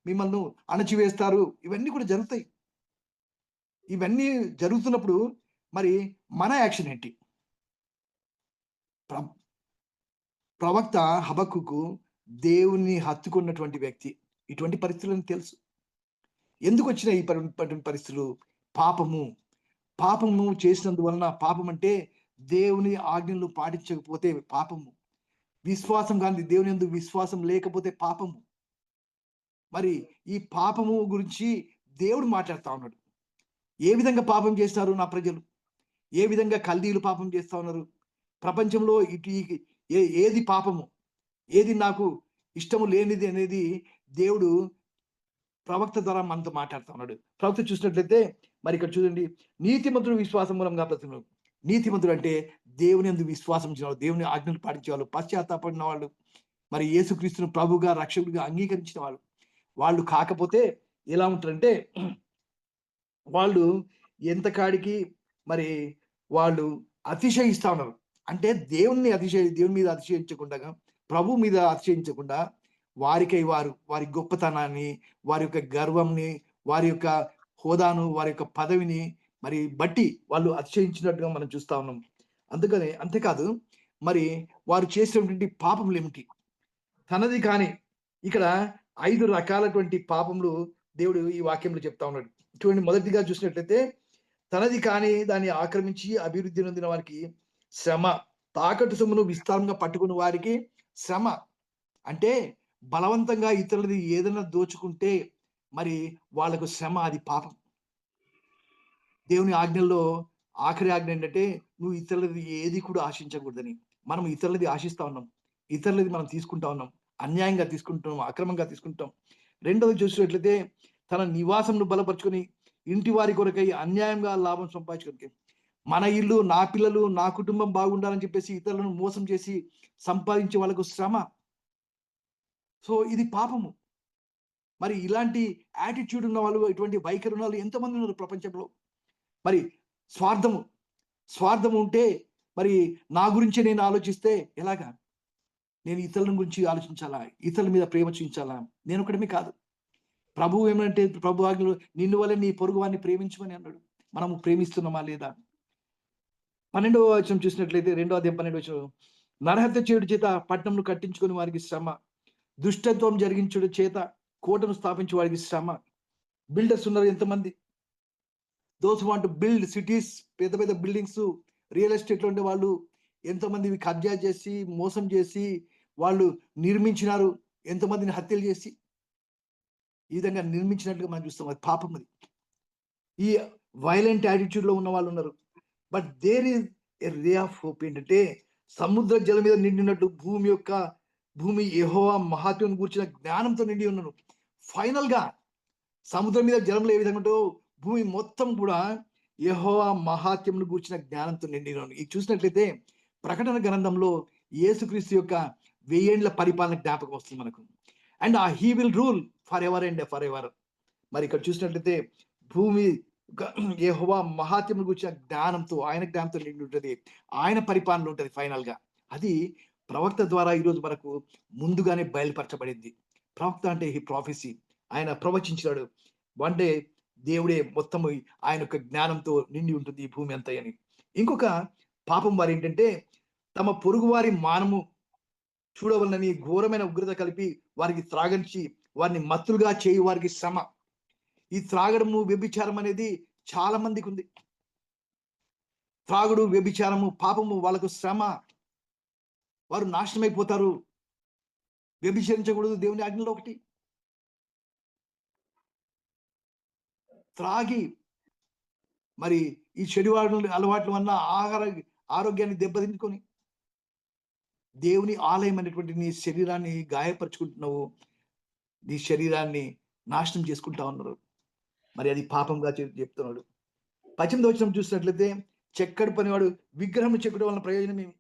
మిమ్మల్ని అణచివేస్తారు, ఇవన్నీ కూడా జరుగుతాయి. ఇవన్నీ జరుగుతున్నప్పుడు మరి మన యాక్షన్ ఏంటి? ప్రవక్త హబక్కుకు దేవుని హత్తుకున్నటువంటి వ్యక్తి. ఇటువంటి పరిస్థితులను తెలుసు. ఎందుకు వచ్చిన ఈ పరిస్థితులు? పాపము చేసినందువలన. పాపం అంటే దేవుని ఆజ్ఞలు పాటించకపోతే పాపము. విశ్వాసం కానీ దేవుని యందు విశ్వాసం లేకపోతే పాపము. మరి ఈ పాపము గురించి దేవుడు మాట్లాడుతూ ఉన్నాడు. ఏ విధంగా పాపం చేస్తారు నా ప్రజలు? ఏ విధంగా కల్దీలు పాపం చేస్తా ఉన్నారు? ప్రపంచంలో ఏది పాపము, ఏది నాకు ఇష్టము లేనిది అనేది దేవుడు ప్రవక్త ద్వారా మనతో మాట్లాడుతూ ఉన్నాడు. ప్రవక్త చూసినట్లయితే మరి ఇక్కడ చూడండి, నీతిమంతుడు విశ్వాసం మూలంగా బ్రతుకున్నాడు. నీతిమంతుడు అంటే దేవుని యందు విశ్వాసం చేయాలి, దేవుని ఆజ్ఞలు పాటించేవాళ్ళు, పశ్చాత్తాపడిన వాళ్ళు, మరి యేసుక్రీస్తును ప్రభుగా రక్షకుడిగా అంగీకరించిన వాళ్ళు. వాళ్ళు కాకపోతే ఎలా ఉంటారంటే వాళ్ళు ఎంతకాడికి మరి వాళ్ళు అతిశయిస్తా ఉన్నారు. అంటే దేవుని మీద అతిశయించకుండా, ప్రభు మీద అతిశయించకుండా వారికై వారి గొప్పతనాన్ని, వారి యొక్క గర్వంని, వారి యొక్క హోదాను, వారి యొక్క పదవిని మరి బట్టి వాళ్ళు అతిశయించినట్టుగా మనం చూస్తా ఉన్నాం. అంతేకాదు మరి వారు చేసినటువంటి పాపములు ఏమిటి? తనది కానీ ఇక్కడ 5 రకాలటువంటి పాపములు దేవుడు ఈ వాక్యంలో చెప్తా ఉన్నాడు. చూడండి, మొదటిగా చూసినట్లయితే తనది కాని దాన్ని ఆక్రమించి అభివృద్ధి నొందిన వారికి శ్రమ, తాకట్టు సొమ్మును విస్తారంగా పట్టుకున్న వారికి శ్రమ. అంటే బలవంతంగా ఇతరులది ఏదైనా దోచుకుంటే మరి వాళ్ళకు శ్రమ, అది పాపం. దేవుని ఆజ్ఞల్లో ఆఖరి ఆజ్ఞ ఏంటంటే నువ్వు ఇతరులది ఏది కూడా ఆశించకూడదని. మనం ఇతరులది ఆశిస్తా ఉన్నాం, ఇతరులది మనం తీసుకుంటా ఉన్నాం, అన్యాయంగా తీసుకుంటున్నాం, అక్రమంగా తీసుకుంటాం. రెండవది చూసినట్లయితే తన నివాసంను బలపరుచుకొని ఇంటి వారి కొరకై అన్యాయంగా లాభం సంపాదించుకోనికి. మన ఇల్లు, నా పిల్లలు, నా కుటుంబం బాగుండాలని చెప్పేసి ఇతరులను మోసం చేసి సంపాదించే వాళ్ళకు శ్రమ. సో ఇది పాపము. మరి ఇలాంటి యాటిట్యూడ్ ఉన్న వాళ్ళు, ఇటువంటి వైఖరి ఉన్న వాళ్ళు ఎంతమంది ఉన్నారు ప్రపంచంలో. మరి స్వార్థం ఉంటే మరి నా గురించి నేను ఆలోచిస్తే ఎలాగా? నేను ఇతరుల గురించి ఆలోచించాలా? ఇతరుల మీద ప్రేమ చూపించాలా? నేను ఒకటమే కాదు. ప్రభువు ఏమంటే, ప్రభు ఆజ్ఞలు నిన్ను వల్ల నీ పొరుగు వారిని ప్రేమించమని అన్నాడు. మనము ప్రేమిస్తున్నామా లేదా? 12వ వచనం చూసినట్లయితే, 2వ అధ్యాయం 12వ వచనం, నరహత్య చేయుట చేత పట్టణంను కట్టించుకుని వారికి శ్రమ, దుష్టత్వం జరిగించుట చేత కోటను స్థాపించే వారికి శ్రమ. బిల్డర్స్ ఉన్నారు ఎంతమంది? దోస్ వాంట్ బిల్డ్ సిటీస్, పెద్ద పెద్ద బిల్డింగ్స్, రియల్ ఎస్టేట్లో ఉండే వాళ్ళు ఎంతమంది కబ్జా చేసి, మోసం చేసి వాళ్ళు నిర్మించినారు. ఎంతమందిని హత్యలు చేసి ఈ విధంగా నిర్మించినట్లుగా మనం చూస్తాం. అది పాపం. అది ఈ వైలెంట్ యాటిట్యూడ్ లో ఉన్న వాళ్ళు ఉన్నారు. But there is a ray of hope. ఏంటంటే సముద్ర జలం మీద నిండినట్టు భూమి యెహోవా మహాత్మ్యం గురించిన జ్ఞానంతో నిండి ఉన్నాను. ఫైనల్ గా సముద్రం మీద జలంలో ఏ విధంగా ఉంటో భూమి మొత్తం కూడా యెహోవా మహాత్మ్యం గురించిన జ్ఞానంతో నిండి ఉన్నాను. ఇది చూసినట్లయితే ప్రకటన గ్రంథంలో యేసుక్రీస్తు యొక్క 1000 ఏండ్ల పరిపాలన జ్ఞాపకం వస్తుంది మనకు. And he will rule for ever and for ever. మరి ఇక్కడ చూసినట్లయితే భూమి యెహోవా మహాత్మ్యం గురించిన జ్ఞానంతో, ఆయన జ్ఞానంతో నిండి ఉంటుంది. ఆయన పరిపాలన ఉంటుంది ఫైనల్ గా. అది ప్రవక్త ద్వారా ఈరోజు మనకు ముందుగానే బయలుపరచబడింది. ప్రవక్త అంటే ఈ ప్రాఫెసీ. ఆయన ప్రవచించాడు, వన్ డే దేవుడే మొత్తము ఆయన యొక్క జ్ఞానంతో నిండి ఉంటుంది ఈ భూమి అంతా అని. ఇంకొక పాపం వారు ఏంటంటే తమ పొరుగు వారి మానము చూడవలనని ఘోరమైన ఉగ్రత కలిపి వారికి త్రాగించి వారిని మత్తులుగా చేయి వారికి శ్రమ. ఈ త్రాగడము, వ్యభిచారం అనేది చాలా మందికి ఉంది. త్రాగుడు, వ్యభిచారము, పాపము వాళ్ళకు శ్రమ. వారు నాశనమైపోతారు. వ్యభిచరించకూడదు దేవుని ఆజ్ఞలో ఒకటి. త్రాగి మరి ఈ చెడు అలవాట్ల వల్ల ఆరోగ్యాన్ని దెబ్బతింటుకొని దేవుని ఆలయం అనేటువంటి నీ శరీరాన్ని గాయపరుచుకుంటున్నావు, నీ శరీరాన్ని నాశనం చేసుకుంటా ఉన్నారు. మరి అది పాపంగా చెప్తున్నాడు. 18వ వచనం చూసినట్లయితే చెక్కడు పనివాడు విగ్రహం చెక్కడం వలన ప్రయోజనం ఏమి?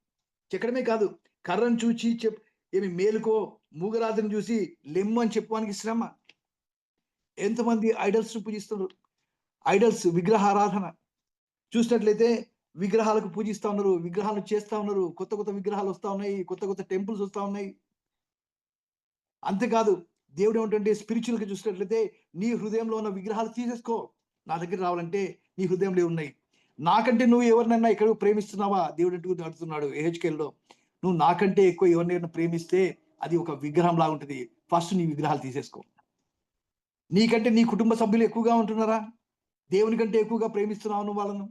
చెక్కడమే కాదు, కర్రను చూచి ఏమి మేలుకో, మూగరాజును చూసి లెమ్ము అని చెప్పడానికి శ్రమ. ఎంతమంది ఐడల్స్ పూజిస్తున్నారు. ఐడల్స్, విగ్రహారాధన చూసినట్లయితే విగ్రహాలకు పూజిస్తా ఉన్నారు, విగ్రహాలను చేస్తా ఉన్నారు. కొత్త కొత్త విగ్రహాలు వస్తా ఉన్నాయి, కొత్త కొత్త టెంపుల్స్ వస్తా ఉన్నాయి. అంతేకాదు దేవుడు ఏమిటంటే స్పిరిచువల్ గా చూసినట్లయితే నీ హృదయంలో ఉన్న విగ్రహాలు తీసేసుకో. నా దగ్గర రావాలంటే నీ హృదయంలో ఉన్నాయి. నాకంటే నువ్వు ఎవరినైనా ఇక్కడ ప్రేమిస్తున్నావా? దేవుడు అంటూ అడుగుతున్నాడు ఎహెచ్కేల్లో. నువ్వు నాకంటే ఎక్కువ ఎవరినైనా ప్రేమిస్తే అది ఒక విగ్రహం లాగా ఉంటుంది. ఫస్ట్ నీ విగ్రహాలు తీసేసుకో. నీకంటే నీ కుటుంబ సభ్యులు ఎక్కువగా ఉంటున్నారా? దేవుని కంటే ఎక్కువగా ప్రేమిస్తున్నావు నువ్వు వాళ్ళను?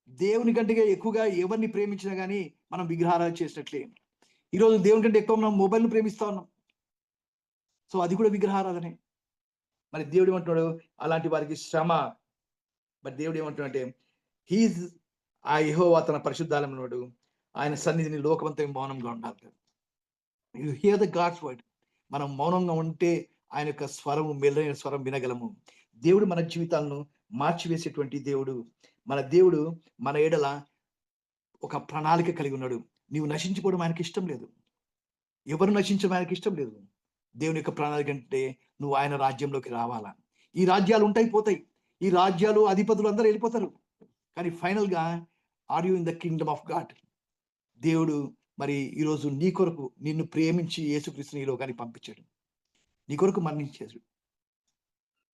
దేవుని కంటే ఎక్కువగా ఎవరిని ప్రేమించినా కానీ మనం విగ్రహాలు చేసినట్లే. ఈరోజు దేవుని కంటే ఎక్కువ మనం మొబైల్ను ప్రేమిస్తా ఉన్నాం. సో అది కూడా విగ్రహారాధనే. మరి దేవుడు ఏమంటున్నాడు? అలాంటి వారికి శ్రమ. బట్ దేవుడు ఏమంటున్నాడంటే హీజ్ ఆ యెహోవా తన పరిశుద్ధాలయమున్నాడు, ఆయన సన్నిధిని లోకమంతా మౌనంగా ఉండాలి. You hear the God's word. మనం మౌనంగా ఉంటే ఆయన యొక్క స్వరము, మెల్లైన స్వరం వినగలము. దేవుడు మన జీవితాలను మార్చివేసేటువంటి దేవుడు. మన దేవుడు మన ఎడల ఒక ప్రణాళిక కలిగి ఉన్నాడు. నీవు నశించిపోవడం ఆయనకి ఇష్టం లేదు. ఎవరు నశించడం ఆయనకి ఇష్టం లేదు. దేవుని యొక్క ప్రణాళిక అంటే నువ్వు ఆయన రాజ్యంలోకి రావాలా. ఈ రాజ్యాలు ఉంటాయి, పోతాయి. ఈ రాజ్యాలు, అధిపతులు అందరూ వెళ్ళిపోతారు. కానీ ఫైనల్ గా are you in the kingdom of God? దేవుడు మరి ఈరోజు నీ కొరకు నిన్ను ప్రేమించి యేసుక్రీస్తుని ఈ లోకానికి పంపించాడు. నీ కొరకు మరణించాడు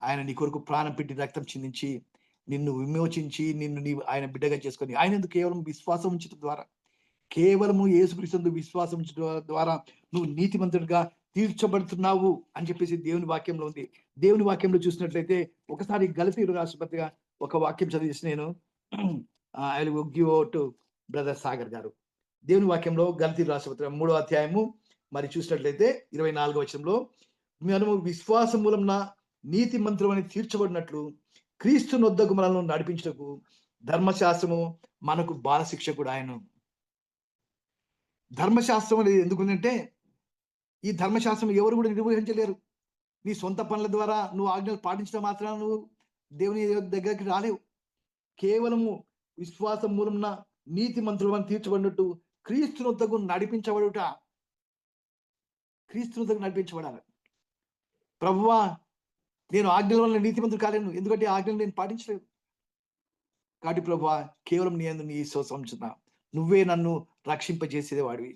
ఆయన. నీ కొరకు ప్రాణం పెట్టి రక్తం చిందించి నిన్ను విమోచించి నిన్ను ఆయన బిడ్డగా చేసుకొని ఆయన ఎందుకు కేవలం విశ్వాసం ఉంచడం ద్వారా, కేవలము యేసుక్రీస్తు విశ్వాసం ఉంచడం ద్వారా నువ్వు నీతిమంతుడిగా తీర్చబడుతున్నావు అని చెప్పేసి దేవుని వాక్యంలో ఉంది. దేవుని వాక్యంలో చూసినట్లయితే ఒకసారి గలతీయులు రాష్ట్రపతిగా ఒక వాక్యం చదివేసి నేను I will give to brother Sagar గారు. దేవుని వాక్యంలో గలతీయులు రాష్ట్రపతిగా 3వ అధ్యాయము మరి చూసినట్లయితే 24వ వచనంలో, మనము విశ్వాసం మూలంన నీతి మంత్రమని తీర్చబడినట్లు క్రీస్తు నొద్దకు మనల్ని నడిపించటకు ధర్మశాస్త్రము మనకు బాల శిక్షకుడు ఆయన. ధర్మశాస్త్రం అనేది ఎందుకుందంటే ఈ ధర్మశాస్త్రం ఎవరు కూడా నిర్వహించలేరు. నీ సొంత పనుల ద్వారా నువ్వు ఆజ్ఞలు పాటించడం మాత్రాన నువ్వు దేవుని దగ్గరికి రాలేవు. కేవలము విశ్వాసం మూలంన నీతి మంత్రులను తీర్చబడినట్టు క్రీస్తునొద్దకు నడిపించబడుట. క్రీస్తునొద్దకు నడిపించబడాలి. ప్రభువా, నేను ఆజ్ఞల వల్ల నీతి మంత్రులు కాలేను, ఎందుకంటే ఆజ్ఞలు నేను పాటించలేదు. కాబట్టి ప్రభువా, కేవలం నీ విశ్వాసం నువ్వే నన్ను రక్షింపజేసేవాడివి.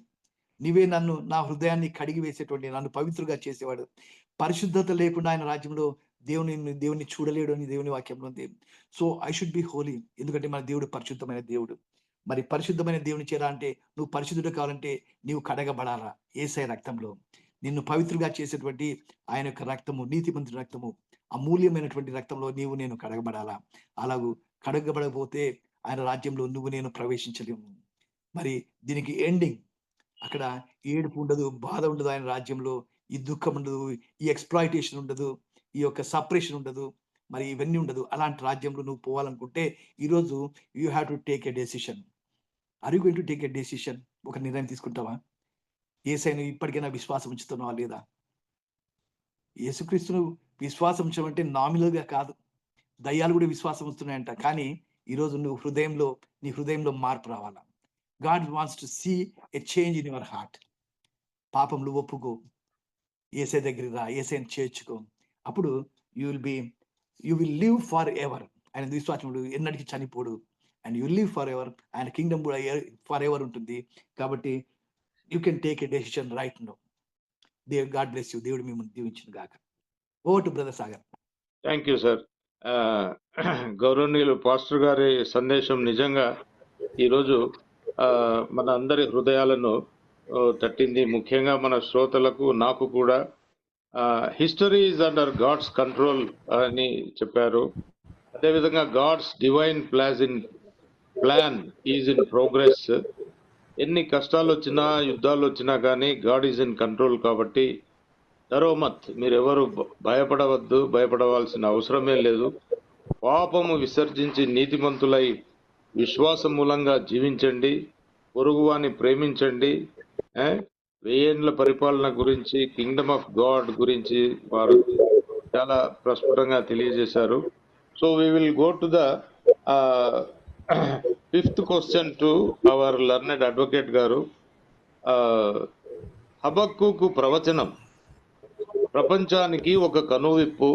నీవే నన్ను, నా హృదయాన్ని కడిగి వేసేటువంటి, నన్ను పవిత్రుగా చేసేవాడు. పరిశుద్ధత లేకుండా ఆయన రాజ్యంలో దేవుని చూడలేడు అని దేవుని వాక్యంలో ఉంది. So I should be Holi, ఎందుకంటే మన దేవుడు పరిశుద్ధమైన దేవుడు. మరి పరిశుద్ధమైన దేవుని చేరాలంటే, నువ్వు పరిశుద్ధుడు కావాలంటే నీవు కడగబడాలా యేసయ్య రక్తంలో. నిన్ను పవిత్రుగా చేసేటువంటి ఆయన యొక్క రక్తము, నీతిమంతుడి రక్తము, అమూల్యమైనటువంటి రక్తంలో నేను కడగబడాలా. అలాగూ కడగబడకపోతే ఆయన రాజ్యంలో నేను ప్రవేశించలేము. మరి దీనికి ఎండింగ్, అక్కడ ఏడుపు ఉండదు, బాధ ఉండదు. ఆయన రాజ్యంలో ఈ దుఃఖం ఉండదు, ఈ ఎక్స్‌ప్లాయిటేషన్ ఉండదు, ఈ యొక్క సపరేషన్ ఉండదు, మరి ఇవన్నీ ఉండదు. అలాంటి రాజ్యంలో నువ్వు పోవాలనుకుంటే ఈరోజు you have to take a decision. Are you going to take a decision? ఒక నిర్ణయం తీసుకుంటావా? యేసయ్యను ఇప్పటికైనా విశ్వాసం ఉంచుతున్నావా లేదా? యేసుక్రీస్తును విశ్వాసం ఉంచడం అంటే నామినల్‌గా కాదు, దయ్యాలు కూడా విశ్వాసం ఉంచుతున్నాయంట. కానీ ఈరోజు నీ హృదయంలో మార్పు రావాలా. God wants to see a change in your heart. పాపంలో ఒప్పుకో, యేసయ్య దగ్గరికి రా, యేసయ్యను చేర్చుకో. అప్పుడు you will live for ever. ఆయన విశ్వాసముడు ఎన్నటికీ చనిపోడు. And you live for ever. ఆయన కింగ్డమ్ కూడా ఫర్ ఎవర్ ఉంటుంది. కాబట్టి you can take a decision right now. God bless you. దేవుడు మిమ్మల్ని దీవించును గాక. Over to brother Sagar.
Thank you sir. గౌరవనీయులు పాస్టర్ గారి సందేశం నిజంగా ఈరోజు మన అందరి హృదయాలను తట్టింది. ముఖ్యంగా మన శ్రోతలకు, నాకు కూడా. History is under God's control అని చెప్పారు. అదేవిధంగా God's divine plan is in progress. ఎన్ని కష్టాలు వచ్చినా, యుద్ధాలు వచ్చినా కానీ గాడ్ ఈజ్ ఇన్ కంట్రోల్. కాబట్టి దరోమత్, మీరెవరు భయపడవద్దు, భయపడవలసిన అవసరమే లేదు. పాపము విసర్జించి నీతిమంతులై విశ్వాసం మూలంగా జీవించండి, పొరుగువాని ప్రేమించండి. 1000 ఏండ్ల పరిపాలన గురించి, కింగ్డమ్ ఆఫ్ గాడ్ గురించి వారు చాలా ప్రస్ఫుటంగా తెలియజేశారు. So we will go to the 5th question to hour learned advocate గారు. హబక్కూకు ప్రవచనం ప్రపంచానికి ఒక కనువిప్పు.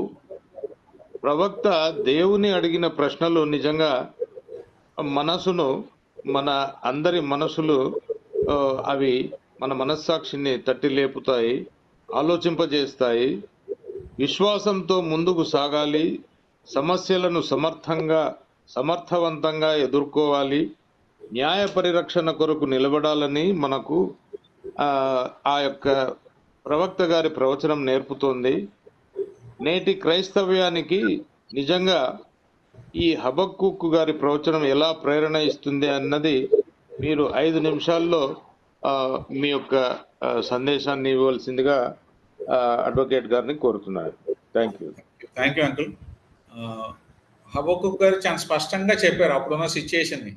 ప్రవక్త దేవుని అడిగిన ప్రశ్నలు నిజంగా మన అందరి మనసులు అవి మన మనస్సాక్షిని తట్టి లేపుతాయి, ఆలోచింపజేస్తాయి. విశ్వాసంతో ముందుకు సాగాలి, సమస్యలను సమర్థవంతంగా ఎదుర్కోవాలి, న్యాయ పరిరక్షణ కొరకు నిలబడాలని మనకు ఆ యొక్క ప్రవక్త గారి ప్రవచనం నేర్పుతోంది. నేటి క్రైస్తవ్యానికి నిజంగా ఈ హబక్కూకు గారి ప్రవచనం ఎలా ప్రేరణ ఇస్తుంది అన్నది మీరు 5 నిమిషాల్లో మీ యొక్క సందేశాన్ని ఇవ్వవలసిందిగా అడ్వకేట్ గారిని కోరుతున్నారు. Thank you
uncle. హబక్కూకు గారు చాలా స్పష్టంగా చెప్పారు అప్పుడున్న సిచ్యుయేషన్ని.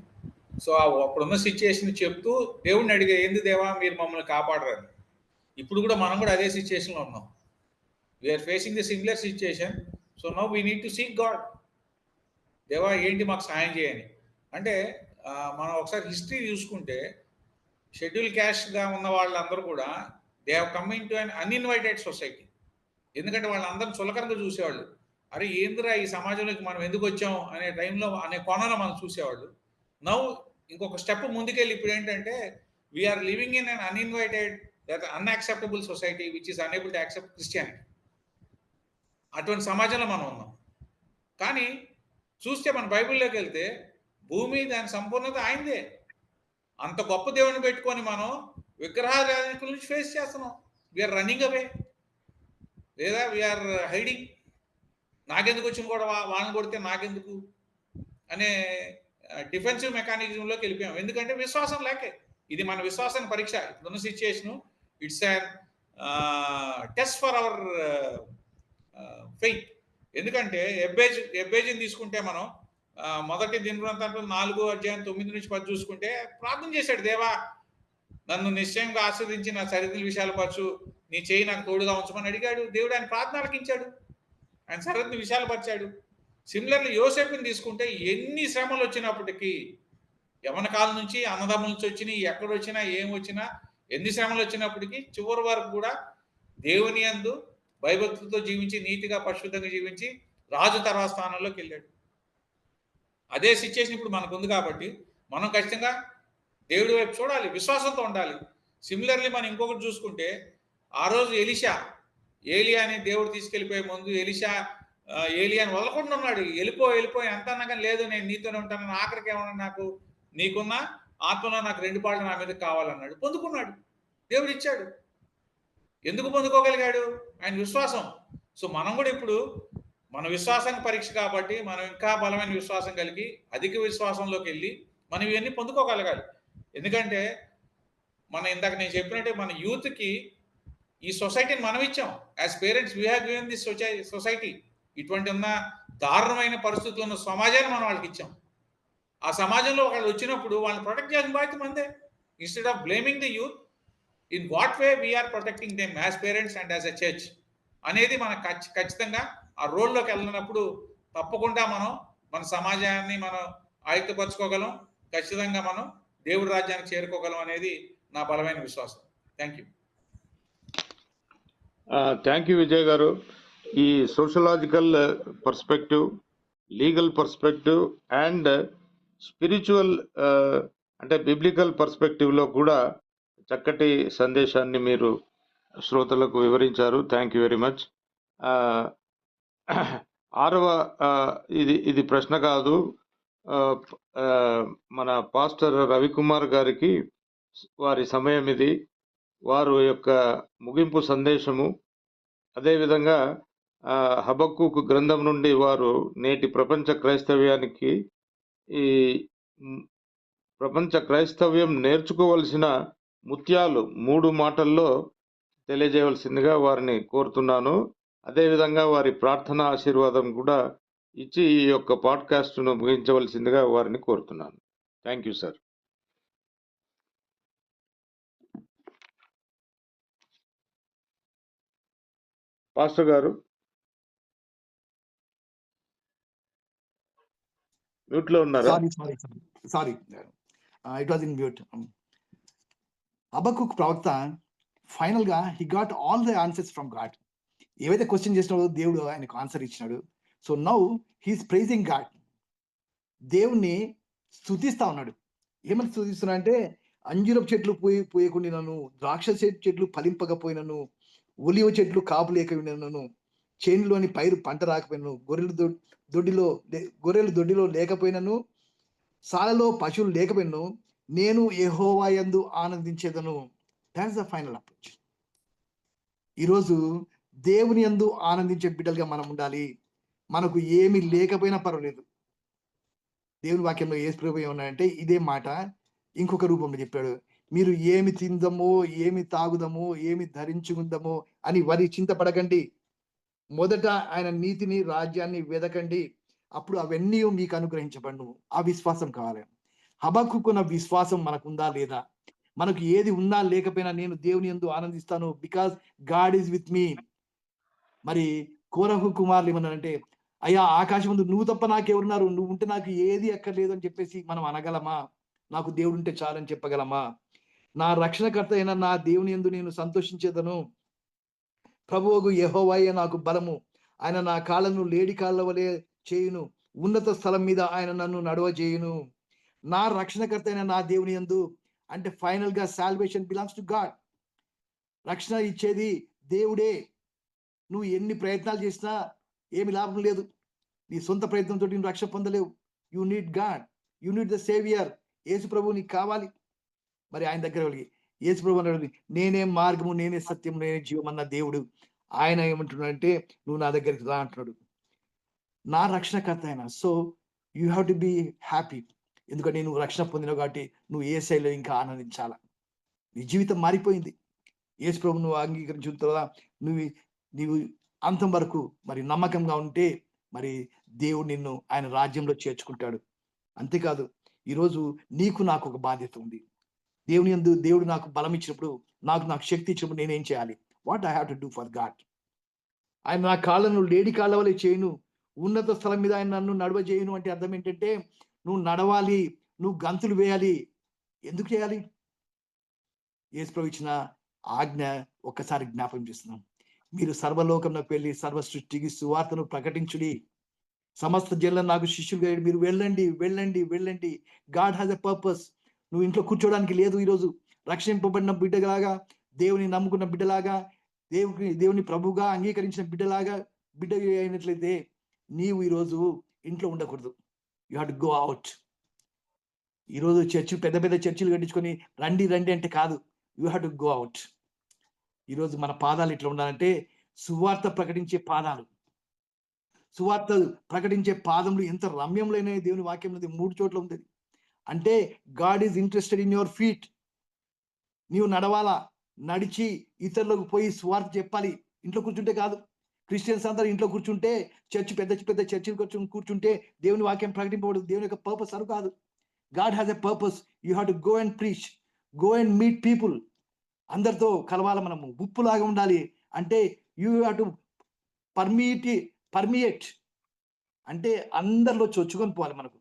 సో అప్పుడున్న సిచ్యుయేషన్ చెప్తూ దేవుడిని అడిగే, ఏంది దేవా మీరు మమ్మల్ని కాపాడరని. ఇప్పుడు కూడా మనం కూడా అదే సిచ్యుయేషన్లో ఉన్నాం. We are facing the similar situation. So now we need to seek God. దేవా ఏంటి మాకు సహాయం చేయని. అంటే మనం ఒకసారి హిస్టరీ చూసుకుంటే షెడ్యూల్ క్యాస్ట్గా ఉన్న వాళ్ళందరూ కూడా they have coming to an uninvited society. ఎందుకంటే వాళ్ళందరూ చులకనగా చూసేవాళ్ళు. అరే ఏందిరా ఈ సమాజంలోకి మనం ఎందుకు వచ్చాం అనే టైంలో, అనే కోణంలో మనం చూసేవాళ్ళు. నౌ ఇంకొక స్టెప్ ముందుకెళ్ళి ఇప్పుడు ఏంటంటే we are living in an uninvited, unacceptable society which is unable to accept Christianity. అటువంటి సమాజంలో మనం ఉన్నాం. కానీ చూస్తే మన బైబిల్లోకి వెళ్తే భూమి దాని సంపూర్ణత ఆయనదే. అంత గొప్ప దేవుని పెట్టుకొని మనం విగ్రహారాధకుల నుంచి ఫేస్ చేస్తున్నాం. వీఆర్ రన్నింగ్ అవే, లేదా వీఆర్ హైడింగ్. నాకెందుకు వచ్చిన కూడా వాళ్ళని కొడితే నాకెందుకు అనే డిఫెన్సివ్ మెకానిజంలోకి వెళ్ళిపోయాం. ఎందుకంటే విశ్వాసం లేకే. ఇది మన విశ్వాసానికి పరీక్ష. ఇప్పుడున్న situation it's an test for our faith. ఎందుకంటే ఎబ్బేజ్ని తీసుకుంటే మనం మొదటి దినవృత్తాంతం 4:9-10 చూసుకుంటే ప్రార్థన చేశాడు, దేవా నన్ను నిశ్చయంగా ఆస్వాదించి నా సరిహద్దుల విషయాలు పరచు, నీ చేయి నాకు తోడుగా ఉంచమని అడిగాడు. దేవుడు ఆయన ప్రార్థన ఆలకించాడు, ఆయన సరిహద్దుని విషయాలు పరిచాడు. సిమిలర్లీ యోసేపుని తీసుకుంటే ఎన్ని శ్రమలు వచ్చినప్పటికీ, యవన కాలం నుంచి అన్నదమ్ముల నుంచి వచ్చినాయి, ఎక్కడొచ్చినా ఏం వచ్చినా ఎన్ని శ్రమలు వచ్చినప్పటికీ చివరి వరకు కూడా దేవుని యందు భయభక్తులతో జీవించి, నీతిగా పరిశుద్ధంగా జీవించి రాజు తర్వాత స్థానంలోకి వెళ్ళాడు. అదే సిచ్యుయేషన్ ఇప్పుడు మనకు ఉంది కాబట్టి మనం ఖచ్చితంగా దేవుడి వైపు చూడాలి, విశ్వాసంతో ఉండాలి. సిమిలర్లీ మనం ఇంకొకటి చూసుకుంటే, ఆ రోజు ఏలియాని దేవుడు తీసుకెళ్ళిపోయే ముందు ఏలియాని వదలకుండా ఉన్నాడు. వెళ్ళిపోయి ఎంత అన్నా కానీ లేదు నేను నీతోనే ఉంటానని, ఆఖరికి ఏమన్నా నాకు నీకున్న ఆత్మలో నాకు 2 పాటలు నా మీద కావాలన్నాడు. పొందుకున్నాడు, దేవుడు ఇచ్చాడు. ఎందుకు పొందుకోగలిగాడు? ఆయన విశ్వాసం. సో మనం కూడా ఇప్పుడు మన విశ్వాసానికి పరీక్ష కాబట్టి మనం ఇంకా బలమైన విశ్వాసం కలిగి అధిక విశ్వాసంలోకి వెళ్ళి మనం ఇవన్నీ పొందుకోగలగాలి. ఎందుకంటే ఇందాక నేను చెప్పినట్టే మన యూత్కి ఈ సొసైటీని మనం ఇచ్చాం. As parents we have given this society. ఇటువంటి ఉన్న దారుణమైన పరిస్థితులు ఉన్న సమాజాన్ని మనం వాళ్ళకి ఇచ్చాం. ఆ సమాజంలో వాళ్ళు వచ్చినప్పుడు వాళ్ళని ప్రొటెక్ట్ చేయాల్సిన బాధ్యత మందే. Instead of blaming the youth, in what way we are protecting them as parents and as a church అనేది మనం ఖచ్చితంగా ఆ రోల్లోకి వెళ్ళినప్పుడు తప్పకుండా మనం మన సమాజాన్ని మనం ఆయుక్తపరచుకోగలం, ఖచ్చితంగా మనం దేవుడి రాజ్యానికి చేరుకోగలం అనేది నా బలమైన విశ్వాసం. Thank you.
Thank you Vijay గారు. ఈ sociological perspective, legal perspective and spiritual అంటే బిబ్లికల్ పర్స్పెక్టివ్లో కూడా చక్కటి సందేశాన్ని మీరు శ్రోతలకు వివరించారు. Thank you very much. ఆరవ ఇది ప్రశ్న కాదు, మన పాస్టర్ రవికుమార్ గారికి వారి సమయం ఇది, వారు యొక్క ముగింపు సందేశము. అదేవిధంగా హబక్కూకు గ్రంథం నుండి వారు నేటి ప్రపంచ క్రైస్తవ్యానికి ఈ ప్రపంచ క్రైస్తవ్యం నేర్చుకోవలసిన ముత్యాలు 3 మాటల్లో తెలియజేయవలసిందిగా వారిని కోరుతున్నాను. అదేవిధంగా వారి ప్రార్థన ఆశీర్వాదం కూడా ఇచ్చి ఈ యొక్క పాడ్కాస్ట్ను ముగించవలసిందిగా వారిని కోరుతున్నాను. Thank you sir. పాస్టర్ గారు మ్యూట్ లో ఉన్నారా?
Sorry it was in mute. హబక్కూకు ప్రవక్త ఫైనల్ గా he got all the answers from God. ఏవైతే క్వశ్చన్ చేసినాడో దేవుడు ఆయనకు ఆన్సర్ ఇచ్చినాడు. So now he's praising God. దేవుణ్ణి స్తుతిస్తా ఉన్నాడు. ఏమని స్తుతిస్తున్నా అంటే, అంజూరపు చెట్లు పూయకుండినను, ద్రాక్ష చెట్లు ఫలింపకపోయినను, ఒలివ చెట్లు కాపు లేకపోయినను, చేనులోని పైరు పంట రాకపోయినను, గొర్రెలు దొడ్డిలో లేకపోయినను, సాలలో పశువులు లేకపోయినను, నేను యెహోవా యందు ఆనందించేదను. That's the final approach. ఈరోజు దేవుని యందు ఆనందించే బిడ్డలుగా మనం ఉండాలి. మనకు ఏమి లేకపోయినా పర్వాలేదు. దేవుని వాక్యంలో యేసు ప్రభువు ఏమన్నాడంటే ఇదే మాట ఇంకొక రూపంలో చెప్పాడు. మీరు ఏమి తిందమో, ఏమి తాగుదమో, ఏమి ధరించుకుందామో అని వరి చింతపడకండి. మొదట ఆయన నీతిని, రాజ్యాన్ని వెదకండి, అప్పుడు అవన్నీ మీకు అనుగ్రహించబడును. ఆ విశ్వాసం కావాలి. హబక్కూకున్న విశ్వాసం మనకుందా లేదా? మనకు ఏది ఉన్నా లేకపోయినా నేను దేవుని యందు ఆనందిస్తాను, because God is with me. మరి కోరహు కుమారులు ఏమన్నారంటే, అయ్యా ఆకాశం ముందు నువ్వు తప్ప నాకెవరున్నారు, నువ్వు ఉంటే నాకు ఏది అక్కర్లేదు అని చెప్పేసి మనం అనగలమా? నాకు దేవుడు ఉంటే చాలని చెప్పగలమా? నా రక్షణకర్త అయిన నా దేవుని యందు నేను సంతోషించేదను. ప్రభువుకు యెహోవాయే నాకు బలము, ఆయన నా కాళ్ళను లేడి కాళ్ళ వలె చేయును, ఉన్నత స్థలం మీద ఆయన నన్ను నడవజేయును. నా రక్షణకర్త అయిన నా దేవుని యందు అంటే ఫైనల్ గా సాల్వేషన్ బిలాంగ్స్ టు గాడ్. రక్షణ ఇచ్చేది దేవుడే. నువ్వు ఎన్ని ప్రయత్నాలు చేసినా ఏమి లాభం లేదు. నీ సొంత ప్రయత్నంతో నువ్వు రక్షణ పొందలేవు. You need God, you need the saviour. Yesu ప్రభు నీకు కావాలి. మరి ఆయన దగ్గర వెళ్ళి యేసు ప్రభు అన్నాడు, నేనే మార్గము, నేనే సత్యము, నేనే జీవం అన్న దేవుడు. ఆయన ఏమంటున్నాడంటే నువ్వు నా దగ్గరికి రా అంటున్నాడు. నా రక్షణకర్త ఆయన. So you have to be happy. ఎందుకంటే నువ్వు రక్షణ పొందినావు కాబట్టి నువ్వు యేసయ్యలో ఇంకా ఆనందించాల. నీ జీవితం మారిపోయింది. యేసు ప్రభువును నువ్వు అంగీకరించిన తర్వాత నీవు అంతం వరకు మరి నమ్మకంగా ఉంటే మరి దేవుడు నిన్ను ఆయన రాజ్యంలో చేర్చుకుంటాడు. అంతేకాదు ఈరోజు నీకు నాకు ఒక బాధ్యత ఉంది. దేవుడు నాకు బలం ఇచ్చినప్పుడు, నాకు శక్తి ఇచ్చినప్పుడు నేనేం చేయాలి? What I have to do for God? ఆయన నా కాళ్ళను లేడి కాళ్ళ వలె చేయను, ఉన్నత స్థలం మీద ఆయన నన్ను నడవజేయును అంటే అర్థం ఏంటంటే నువ్వు నడవాలి, నువ్వు గంతులు వేయాలి. ఎందుకు చేయాలి? యేసు ప్రభు ఇచ్చిన ఆజ్ఞ ఒక్కసారి జ్ఞాపకం చేస్తున్నాం. మీరు సర్వలోకంలోకి వెళ్ళి సర్వ సృష్టికి సువార్తను ప్రకటించుడి, సమస్త జనులను నాకు శిష్యులుగా మీరు వెళ్ళండి వెళ్ళండి వెళ్ళండి. God has a purpose. నువ్వు ఇంట్లో కూర్చోడానికి లేదు. ఈరోజు రక్షింపబడిన బిడ్డలాగా, దేవుని నమ్ముకున్న బిడ్డలాగా, దేవుని ప్రభుగా అంగీకరించిన బిడ్డ అయినట్లయితే నీవు ఈరోజు ఇంట్లో ఉండకూడదు. You have to go out. ఈరోజు పెద్ద పెద్ద చర్చిలు కట్టించుకొని రండి రండి అంటే కాదు. You have to go out. ఈరోజు మన పాదాలు ఇట్లా ఉండాలంటే సువార్త ప్రకటించే పాదాలు. సువార్త ప్రకటించే పాదములు ఎంత రమ్యంలోనే దేవుని వాక్యంలో 3 చోట్ల ఉంది. అంటే God is interested in your feet. నీవు నడవాలా, నడిచి ఇతరులకు పోయి సువార్త చెప్పాలి. ఇంట్లో కూర్చుంటే కాదు. క్రిస్టియన్స్ అందరూ ఇంట్లో కూర్చుంటే, పెద్ద పెద్ద చర్చిలు కూర్చుంటే దేవుని వాక్యం ప్రకటింపబడదు. దేవుని యొక్క పర్పస్ అది కాదు. God has a purpose. You have to go and preach, go and meet people. అందరితో కలవాలి. మనము ఉప్పులాగా ఉండాలి. అంటే యూ హ్యావ్ టు పర్మియేట్ అంటే అందరిలో చొచ్చుకొని పోవాలి. మనకు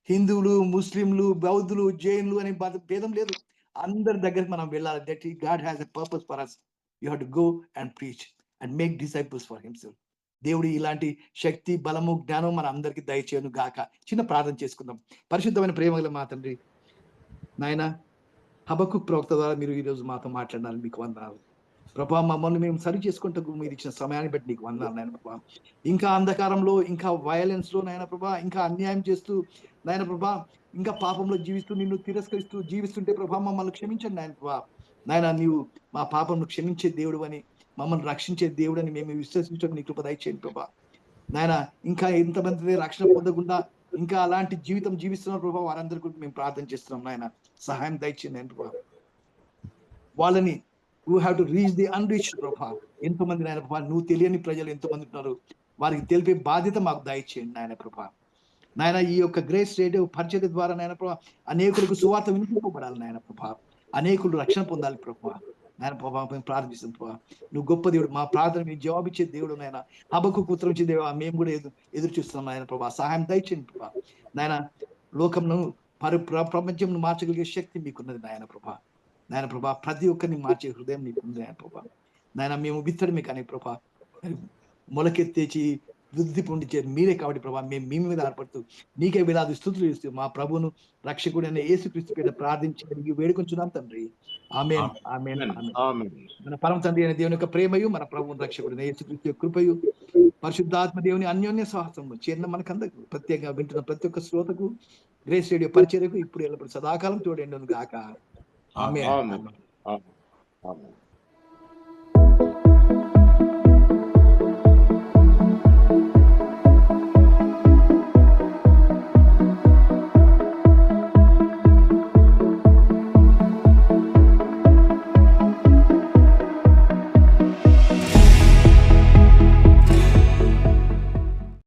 హిందువులు, ముస్లింలు, బౌద్ధులు, జైన్లు అనే భేదం లేదు. అందరి దగ్గరికి మనం వెళ్ళాలి. That God has a purpose for us. You have to go and preach and make disciples for himself. దేవుడు ఇలాంటి శక్తి, బలము, జ్ఞానం మన అందరికీ దయచేయను గాక. చిన్న ప్రార్థన చేసుకుందాం. పరిశుద్ధమైన ప్రేమగల మా తండ్రి, నాయన హబక్కూకు ప్రవక్త ద్వారా మీరు ఈరోజు మాతో మాట్లాడాలి. మీకు వందనాలు ప్రభా. మమ్మల్ని మేము సరి చేసుకుంటూ మీరు ఇచ్చిన సమయాన్ని బట్టి నీకు వందనాలు నాయన ప్రభా. ఇంకా అంధకారంలో, ఇంకా వయలెన్స్ లో నాయన ప్రభా, ఇంకా అన్యాయం చేస్తూ నాయన ప్రభా, ఇంకా పాపంలో జీవిస్తూ నిన్ను తిరస్కరిస్తూ జీవిస్తుంటే ప్రభా మమ్మల్ని క్షమించండి నాయన ప్రభా. నాయన నీవు మా పాపంను క్షమించే దేవుడు అని, మమ్మల్ని రక్షించే దేవుడు అని మేము విశ్వసించడం నీ కృప దయచేయండి ప్రభా. నాయన ఇంకా ఎంతమంది రక్షణ పొందకుండా ఇంకా అలాంటి జీవితం జీవిస్తున్నారు ప్రభా, వారందరి గురించి మేము ప్రార్థన చేస్తున్నాం నాయన. సహాయం దయచేయండి నాయన ప్రభా. వాళ్ళని you have to reach the unreached ప్రభా. ఎంతో మంది నాయన ప్రభా, నువ్వు తెలియని ప్రజలు ఎంతో మంది ఉన్నారు. వారికి తెలిపే బాధ్యత మాకు దయచేయండి నాయన ప్రభా. నాయన ఈ యొక్క గ్రేస్ రేడియో పరిచయ ద్వారా నాయన ప్రభా అనేకులకు సువార్త వినిపింపబడాలి నాయన ప్రభా. అనేకులు రక్షణ పొందాలి ప్రభా. నాయన ప్రభా మేము ప్రార్థిస్తాం ప్రభా. నువ్వు గొప్ప దేవుడు. మా ప్రార్థన మీరు జవాబిచ్చే దేవుడు నాయన. హబక్కూకు ఉత్తరం ఇచ్చే దేవుడు మేము కూడా ఎదురు చూస్తున్నాం నాయన ప్రభా. సహాయం దయచేయండి ప్రభా. నాయన లోకంను ప్రపంచం మార్చగలిగే శక్తి మీకున్నది నాయన ప్రభా. నాయన ప్రభా ప్రతి ఒక్కరిని మార్చే హృదయం నీకుంది నాయన ప్రభా. నాయన మేము విత్తడమే కానీ ప్రభా మొలకెత్తేచి వృద్ధి పొందించే మీరే కాబట్టి ప్రభా మేము మీ మీద ఆధారపడుతూ నీకే వేలాది స్తుతులు ఇస్తూ మా ప్రభువును రక్షకుడు అనే యేసుక్రీస్తు పేద ప్రార్థించి వేడుకొంచున్నాం తండ్రి. ఆమేన్ ఆమేన్ ఆమేన్. మన పరమ తండ్రి అనే దేవుని యొక్క ప్రేమయు, మన ప్రభువును రక్షకుడు యేసుక్రీస్తు యొక్క కృపయు, పరిశుద్ధాత్మ దేవుని అన్యోన్య సహవాసము చేరిన మనకందరికి ప్రత్యేకంగా వింటున్న ప్రతి ఒక్క శ్రోతకు, గ్రేస్ రేడియో పరిచర్యకు ఇప్పుడు ఎల్లప్పుడు సదాకాలం తోడేండును గాక. ఆమేన్.
ఆమేన్. ఆమేన్.